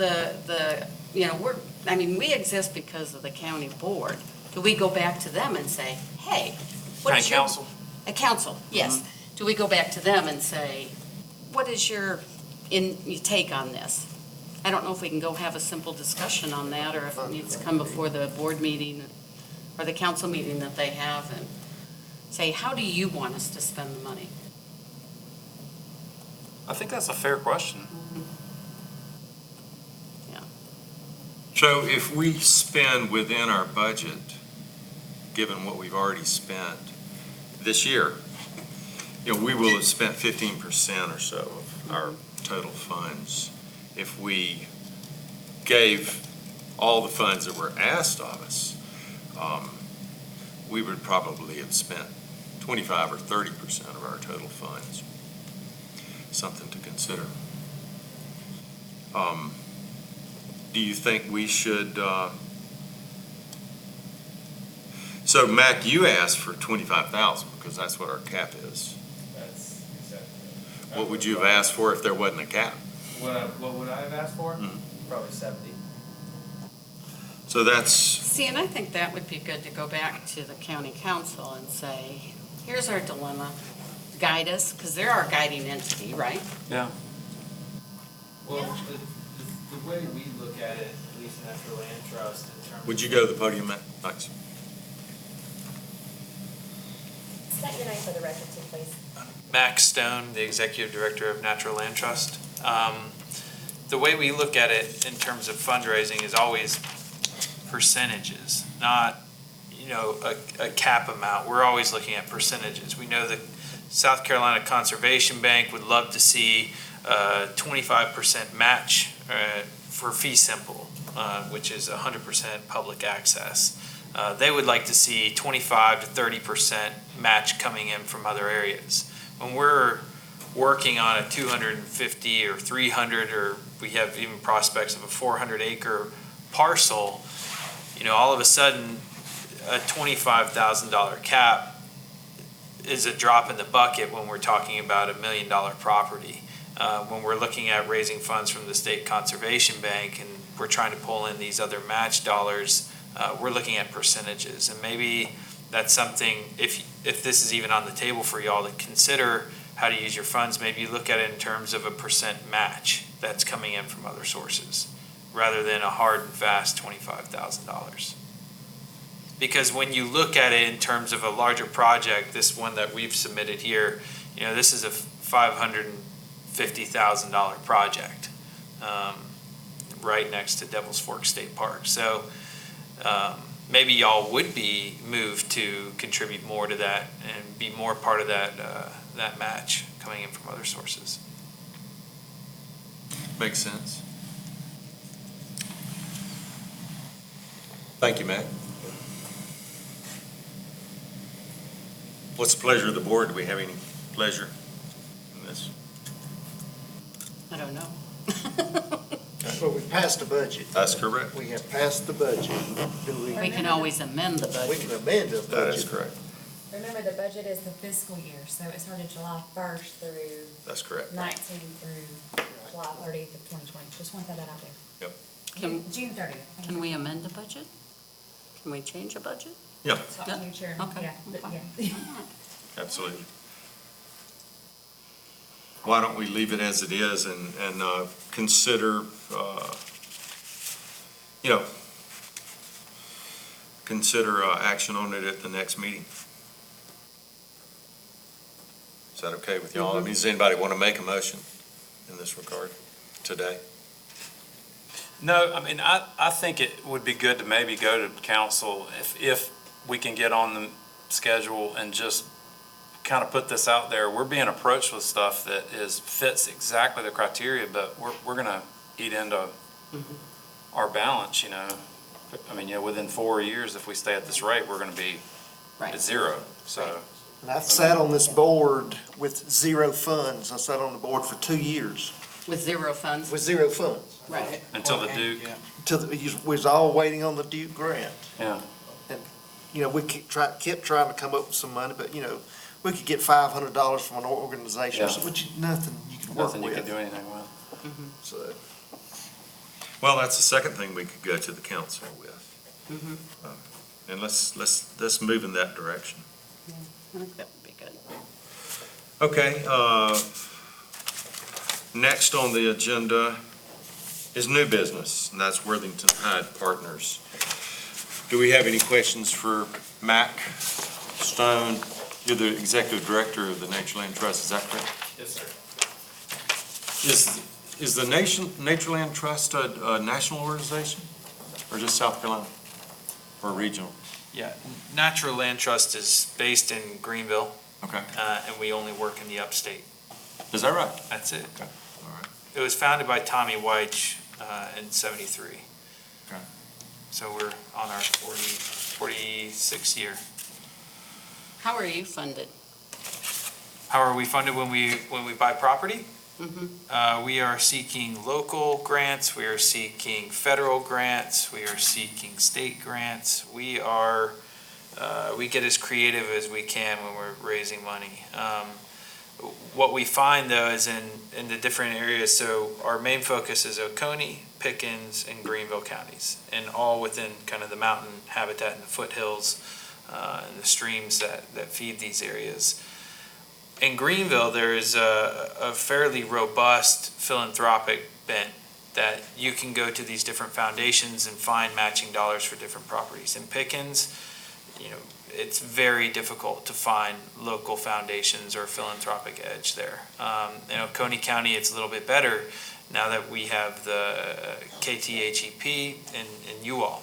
we exist because of the county board. Do we go back to them and say, hey, what is County your? council? A council, yes. Do we go back to them and say, what is your take on this? I don't know if we can go have a simple discussion on that, or if it needs to come before the board meeting or the council meeting that they have, and say, how do you want us to spend the money? I think that's a fair question. So if we spend within our budget, given what we've already spent this year, we will have spent 15% or so of our total funds. If we gave all the funds that were asked of us, we would probably have spent 25 or 30% of our total funds. Something to consider. Do you think we should, so Mac, you asked for 25,000 because that's what our cap is. That's exactly. What would you have asked for if there wasn't a cap? What would I have asked for? Mhm. Probably 70. So that's, See, and I think that would be good to go back to the county council and say, here's our dilemma, guide us, because they're our guiding entity, right? Yeah. Well, the way we look at it, at least Natural Land Trust, in terms would you go to the podium, Mac? Thanks. State your name for the record, too, please. Max Stone, the Executive Director of Natural Land Trust. The way we look at it in terms of fundraising is always percentages, not, a cap amount. We're always looking at percentages. We know the South Carolina Conservation Bank would love to see a 25% match for fee simple, which is 100% public access. They would like to see 25 to 30% match coming in from other areas. When we're working on a 250 or 300, or we have even prospects of a 400-acre parcel, all of a sudden, a $25,000 cap is a drop in the bucket when we're talking about $1 million property. When we're looking at raising funds from the State Conservation Bank and we're trying to pull in these other match dollars, we're looking at percentages. And maybe that's something, if this is even on the table for y'all to consider how to use your funds, maybe you look at it in terms of a percent match that's coming in from other sources, rather than a hard and fast $25,000. Because when you look at it in terms of a larger project, this one that we've submitted here, this is a $550,000 project, right next to Devil's Fork State Park. So maybe y'all would be moved to contribute more to that and be more part of that match coming in from other sources. Makes sense. Thank you, Mac. What's the pleasure of the board? Do we have any pleasure in this? I don't know. well, we passed the budget. That's correct. We have passed the budget. Do We can always amend the we budget. can amend the budget. That is correct. Remember, the budget is the fiscal year, so it started July 1st through That's correct. 19 through July 30th of 2020. Just want that out there. Yep. June 30th. Can we amend the budget? Can we change a budget? Yeah, Talk to you, Chair. Okay. Yeah, but yeah. absolutely. Why don't we leave it as it is and consider action on it at the next meeting. Is that okay with y'all? I mean, does anybody want to make a motion in this regard today? No, I mean, I think it would be good to maybe go to council if we can get on the schedule and just kind of put this out there. We're being approached with stuff that fits exactly the criteria, but we're gonna eat into our balance, you know. I mean, within 4 years, if we stay at this rate, we're gonna be Right. at zero, so. And I've sat on this board with zero funds. I sat on the board for 2 years With 0 funds? with zero funds. Right. Until the Duke, We was all waiting on the Duke grant. yeah. You know, we kept trying to come up with some money, but, you know, we could get $500 from an organization, Yeah. which is nothing you can work Nothing you can with. do anything with. So, Well, that's the second thing we could go to the council with. And let's move in that direction. I think that would be good. Okay, next on the agenda is new business, and that's Worthington Hyde Partners. Do we have any questions for Mac Stone? You're the executive director of the Natureland Trust, is that correct? Yes, sir. Is the Natureland Trust a national organization, or just South Carolina, or regional? Yeah, Natural Land Trust is based in Greenville, Okay, and we only work in the upstate. is that right? That's it. Okay, all right. It was founded by Tommy Weich in '73. Okay. So we're on our 46th year. How are you funded? How are we funded when we buy property? Mhm. We are seeking local grants, we are seeking federal grants, we are seeking state grants. We get as creative as we can when we're raising money. What we find though is in the different areas, so our main focus is Oconee, Pickens, and Greenville counties, and all within kind of the mountain habitat and the foothills and the streams that feed these areas. In Greenville, there is a fairly robust philanthropic bent that you can go to these different foundations and find matching dollars for different properties. In Pickens, you know, it's very difficult to find local foundations or philanthropic edge there. In Oconee County, it's a little bit better now that we have the KTHEP in UAll.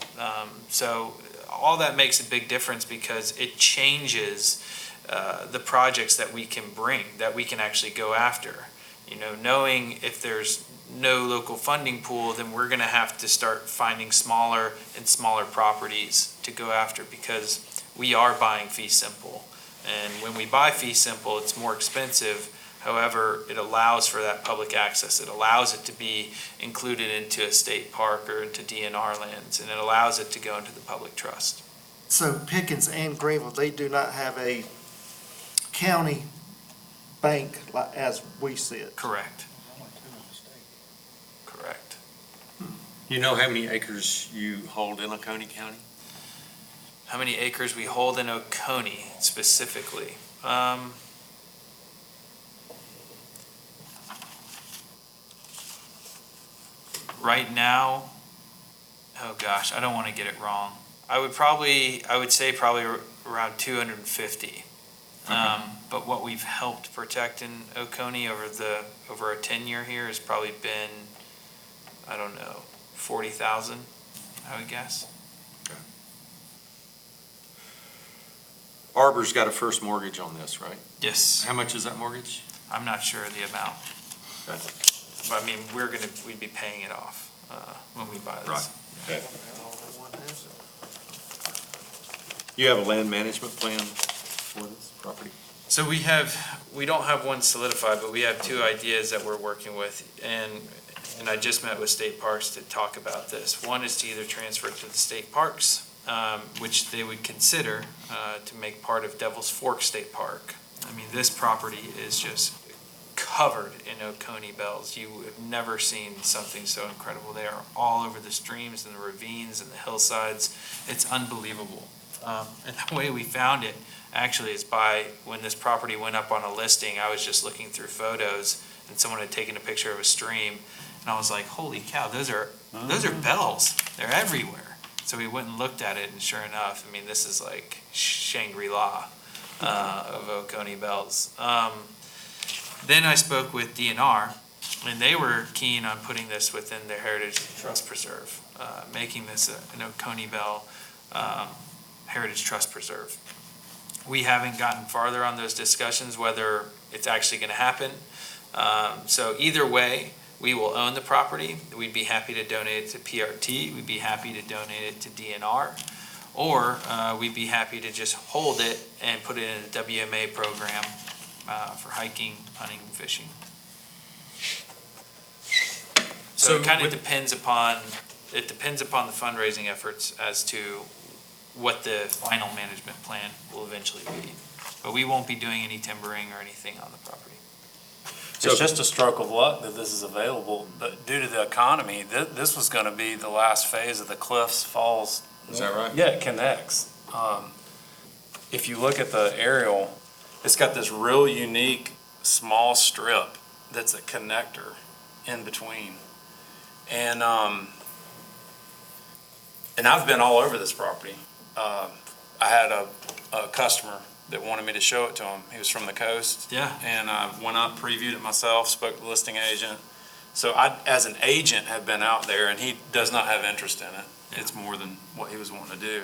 So all that makes a big difference because it changes the projects that we can bring, that we can actually go after. You know, knowing if there's no local funding pool, then we're gonna have to start finding smaller and smaller properties to go after because we are buying fee simple. And when we buy fee simple, it's more expensive. However, it allows for that public access. It allows it to be included into a state park or into DNR lands, and it allows it to go into the public trust. so Pickens and Greenville, they do not have a county bank like as we see it. Correct. Correct. You know how many acres you hold in Oconee County? How many acres we hold in Oconee specifically? Right now, oh gosh, I don't want to get it wrong. I would say probably around 250. But what we've helped protect in Oconee over a 10-year here has probably been, I don't know, 40,000, I would guess. Arbor's got a first mortgage on this, right? Yes. How much is that mortgage? I'm not sure of the amount. Okay. But I mean, we'd be paying it off when we buy this. Right. You have a land management plan for this property? So we don't have one solidified, but we have two ideas that we're working with. And I just met with state parks to talk about this. One is to either transfer it to the state parks, which they would consider to make part of Devil's Fork State Park. I mean, this property is just covered in Oconee bells. You have never seen something so incredible. They are all over the streams and the ravines and the hillsides. It's unbelievable. And the way we found it actually is when this property went up on a listing, I was just looking through photos and someone had taken a picture of a stream and I was like, holy cow, those are bells. They're everywhere. So we went and looked at it, and sure enough, I mean, this is like Shangri-La of Oconee Bells. Then I spoke with DNR, and they were keen on putting this within their Heritage Trust Preserve, making this an Oconee Bell Heritage Trust Preserve. We haven't gotten farther on those discussions, whether it's actually going to happen. So either way, we will own the property. We'd be happy to donate it to PRT. We'd be happy to donate it to DNR. Or we'd be happy to just hold it and put it in a WMA program for hiking, hunting, and fishing. So it kind of depends upon the fundraising efforts as to what the final management plan will eventually be. But we won't be doing any timbering or anything on the property. It's just a stroke of luck that this is available, but due to the economy, this was gonna be the last phase of the Cliffs Falls. Is that right? Yeah, it connects. If you look at the aerial, it's got this real unique small strip that's a connector in between. And I've been all over this property. I had a customer that wanted me to show it to him. He was from the coast. Yeah. And I went up, previewed it myself, spoke to the listing agent. So I, as an agent, have been out there, and he does not have interest in it. It's more than what he was wanting to do.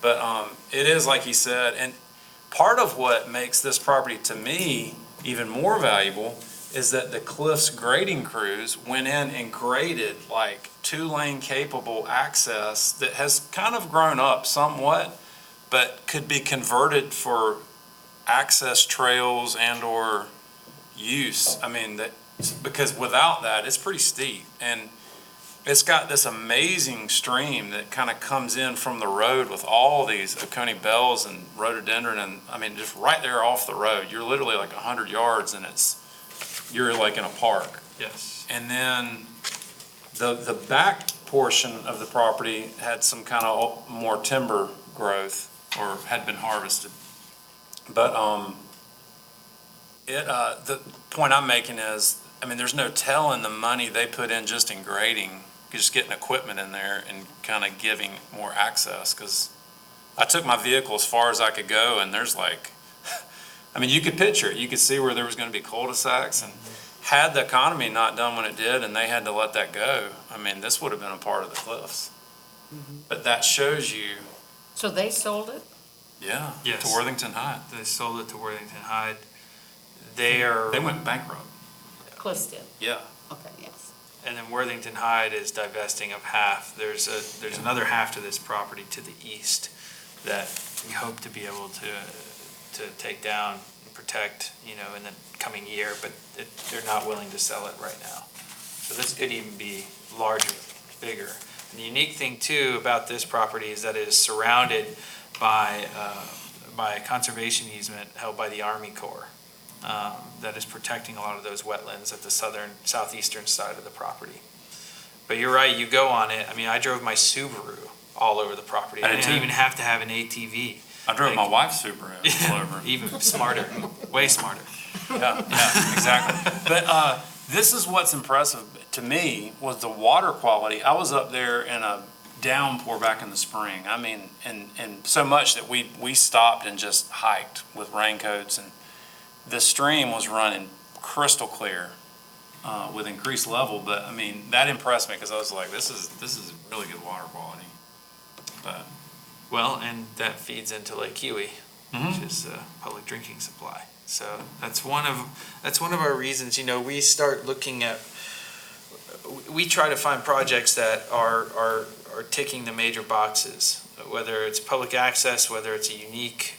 But it is like he said, and part of what makes this property to me even more valuable is that the Cliffs grading crews went in and graded like 2-lane capable access that has kind of grown up somewhat, but could be converted for access trails and or use. I mean, because without that, it's pretty steep. And it's got this amazing stream that kind of comes in from the road with all these Oconee bells and rhododendron, and I mean, just right there off the road. You're literally like 100 yards and you're like in a park. Yes. And then the back portion of the property had some kind of more timber growth, or had been harvested. But the point I'm making is, I mean, there's no telling the money they put in just in grading, just getting equipment in there and kind of giving more access. Because I took my vehicle as far as I could go, and there's like, I mean, you could picture it. You could see where there was going to be cul-de-sacs, and had the economy not done what it did and they had to let that go, I mean, this would have been a part of the Cliffs. But that shows you, So they sold it? yeah, Yes. to Worthington High. They sold it to Worthington Hyde. They went bankrupt. Cliffs did, Yeah. okay, yes. And then Worthington Hyde is divesting of half. There's another half to this property to the east that we hope to be able to take down and protect, in the coming year, but they're not willing to sell it right now. So this could even be larger, bigger. And the unique thing too about this property is that it is surrounded by a conservation easement held by the Army Corps. That is protecting a lot of those wetlands at the southeastern side of the property. But you're right, you go on it, I mean, I drove my Subaru all over the property. I did I didn't too. even have to have an ATV. I drove my wife's Subaru all over. Even smarter, way smarter. Yeah, exactly. But this is what's impressive to me was the water quality. I was up there in a downpour back in the spring. I mean, and so much that we stopped and just hiked with raincoats, and the stream was running crystal clear with increased level. But I mean, that impressed me because I was like, this is really good water quality. But Well, and that feeds into Lake Huey, Mhm. which is a public drinking supply. So that's one of our reasons, we start looking at, we try to find projects that are ticking the major boxes, whether it's public access, whether it's a unique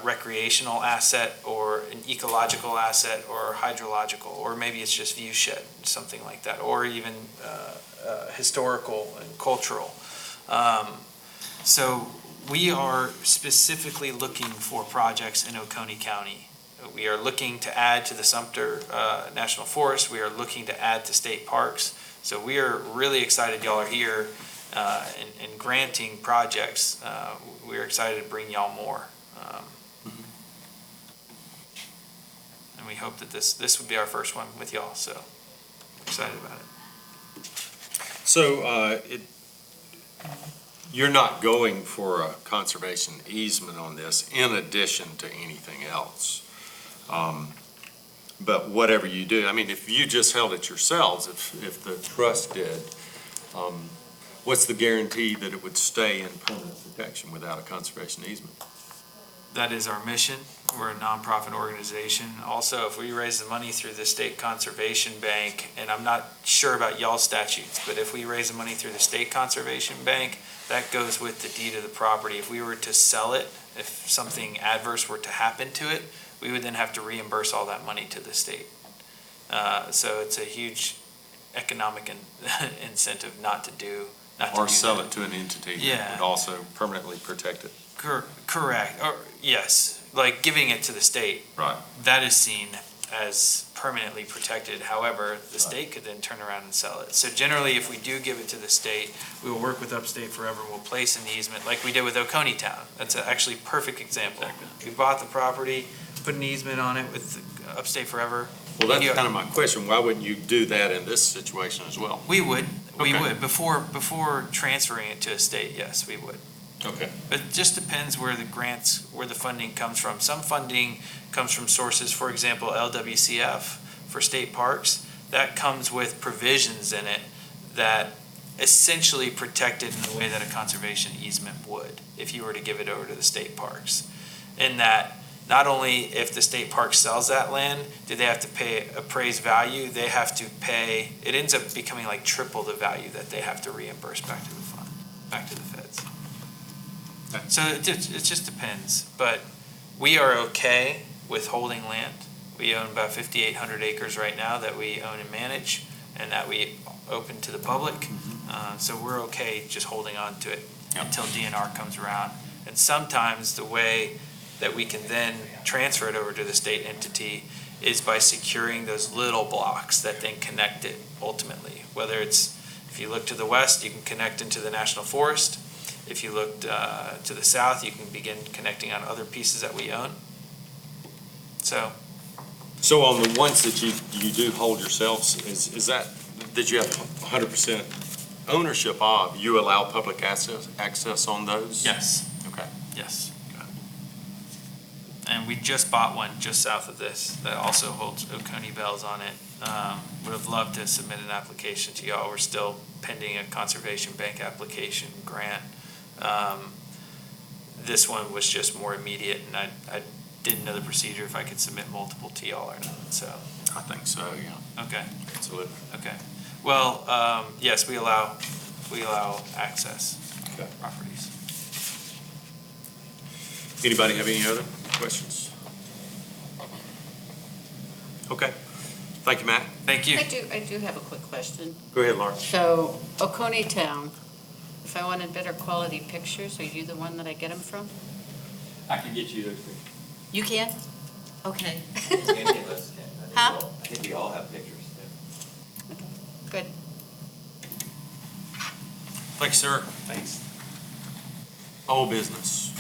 recreational asset or an ecological asset or hydrological, or maybe it's just view shed, something like that, or even historical and cultural. So we are specifically looking for projects in Oconee County. We are looking to add to the Sumter National Forest. We are looking to add to state parks. So we are really excited y'all are here and granting projects. We are excited to bring y'all more. And we hope that this would be our first one with y'all, so excited about it. So, you're not going for a conservation easement on this in addition to anything else. But whatever you do, I mean, if you just held it yourselves, if the trust did, what's the guarantee that it would stay in permanent protection without a conservation easement? That is our mission. We're a nonprofit organization. Also, if we raise the money through the State Conservation Bank, and I'm not sure about y'all's statutes, but if we raise the money through the State Conservation Bank, that goes with the deed of the property. If we were to sell it, if something adverse were to happen to it, we would then have to reimburse all that money to the state. So it's a huge economic incentive not to do Or sell it to an entity Yeah. that would also permanently protect it? Correct, or yes, like giving it to the state. Right. That is seen as permanently protected. However, the state could then turn around and sell it. So generally, if we do give it to the state, we will work with Upstate Forever, we'll place an easement like we did with Oconee Town. That's actually a perfect example. We bought the property, put an easement on it with Upstate Forever. Well, that's kind of my question. Why wouldn't you do that in this situation as well? We would, Okay. before transferring it to a state, yes, we would. Okay. But it just depends where the grants, where the funding comes from. Some funding comes from sources, for example, LWCF for state parks. That comes with provisions in it that essentially protect it in the way that a conservation easement would, if you were to give it over to the state parks. In that, not only if the state park sells that land, do they have to pay appraised value, they have to pay, it ends up becoming like triple the value that they have to reimburse back to the fund, back to the feds. So it just depends, but we are okay with holding land. We own about 5,800 acres right now that we own and manage, and that we open to the public. So we're okay just holding on to it until DNR comes around. And sometimes the way that we can then transfer it over to the state entity is by securing those little blocks that then connect it ultimately. Whether it's, if you look to the west, you can connect into the national forest. If you look to the south, you can begin connecting on other pieces that we own. So, So on the ones that you do hold yourselves, is that you have 100% ownership of, you allow public access on those? yes, Okay. yes. And we just bought one just south of this that also holds Oconee bells on it. Would have loved to submit an application to y'all. We're still pending a conservation bank application grant. This one was just more immediate, and I didn't know the procedure if I could submit multiple to y'all or not, so. I think so, yeah. Okay, Absolutely. okay. Well, yes, we allow access Okay. properties. Anybody have any other questions? Okay. Thank you, Matt. Thank you. I do have a quick question. Go ahead, Lauren. So Oconee Town, if I wanted better quality pictures, are you the one that I get them from? I can get you those pictures. You can? Okay. Any of us can. Huh? I think we all have pictures. Good. Thank you, sir. Thanks. Old business.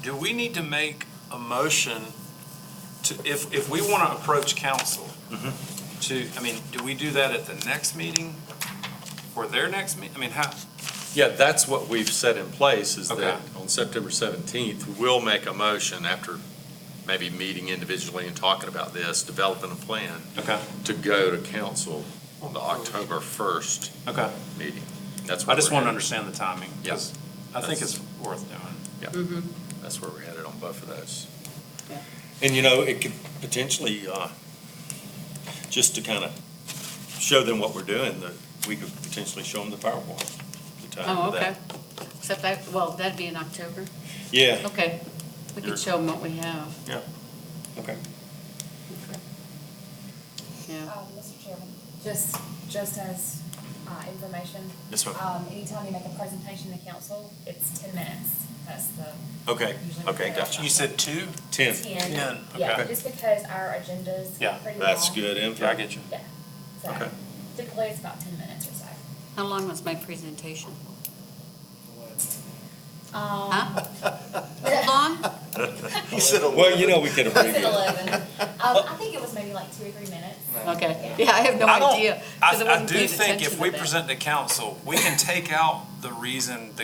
Do we need to make a motion to, if we want to approach council to, I mean, do we do that at the next meeting? For their next meeting? I mean, how? Yeah, that's what we've set in place, is that Okay. on September 17th, we'll make a motion after maybe meeting individually and talking about this, developing a plan Okay. to go to council on the October 1st Okay. meeting. That's I what just we're want to headed. understand the timing. 'Cause I think it's worth doing. That's where we're headed on both of those. Yeah. And, it could potentially, just to kind of show them what we're doing, that we could potentially show them the PowerPoint. to tie Oh, into that. okay. Except that'd be in October. Yeah, Okay. We You're- could show them what we have. okay. Yeah. Mr. Chairman, just as, information, Yes, ma'am. anytime you make a presentation to council, it's 10 minutes. That's the, Okay, usually. okay, gotcha. You said 2? 10. 10. Okay. Yeah, just because our agenda's Yeah, pretty long. That's good info. Yeah, I get you. Yeah. So Okay. typically it's about 10 minutes or so. How long was my presentation? Um, Huh? How long? He said Well, you know, we could It's at abbreviate. 11. I think it was maybe like 2 or 3 minutes. Okay, yeah, I have no I don't- idea. 'cause I I wasn't do paying think attention if to we that. present to council, we can take out the reason,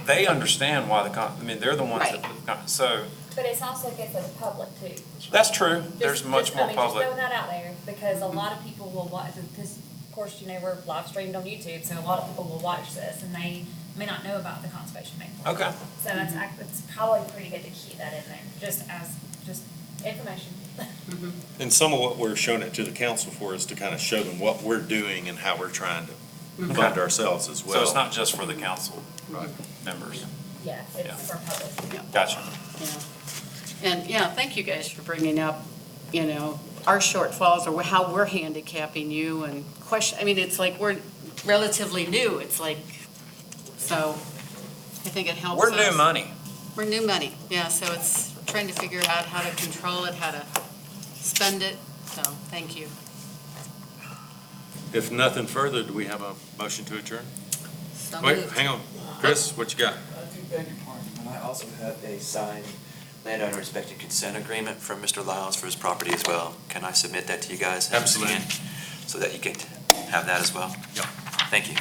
they understand why I mean, they're the ones that, Right. put the so, But it's also good for the public too. that's true. There's Just- much just- more I mean, just public. throw that out there, because a lot of people will watch, because of course, you know, we're live streamed on YouTube, so a lot of people will watch this, and they may not know about the conservation bank. Okay. So that's, it's probably pretty good to keep that in there, just information. And some of what we're showing it to the council for is to kind of show them what we're doing and how we're trying to fund ourselves as well. So it's not just for the council members. Yeah, Yeah. it's for public. Gotcha. Yeah. And, yeah, thank you guys for bringing up, you know, our shortfalls or how we're handicapping you and question, I mean, it's like we're relatively new. It's like, so I think it helps We're us. new money. We're new money, yeah, so it's trying to figure out how to control it, how to spend it, so, thank you. If nothing further, do we have a motion to adjourn? So Wait, moved. hang on. Chris, what you got? I do beg your pardon, but I also have a signed landowner respecting consent agreement from Mr. Lyles for his property as well. Can I submit that to you guys? and Absolutely. scan, so that you can have that as well? Yep. Thank you.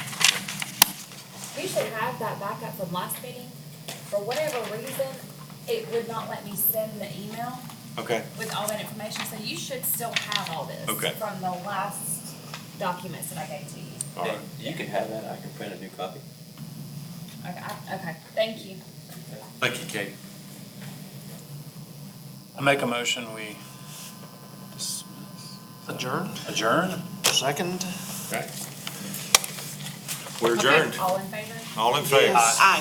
We should have that backup from last meeting. For whatever reason, it would not let me send the email Okay. with all that information, so you should still have all this. Okay. From the last documents that I gave to you. All right. You can have that, I can print a new copy. Okay, thank you. Thank you, Katie. I make a motion, we Adjourned, adjourn? second. Okay. We're adjourned. All in favor? All in favor? Yes. Aye.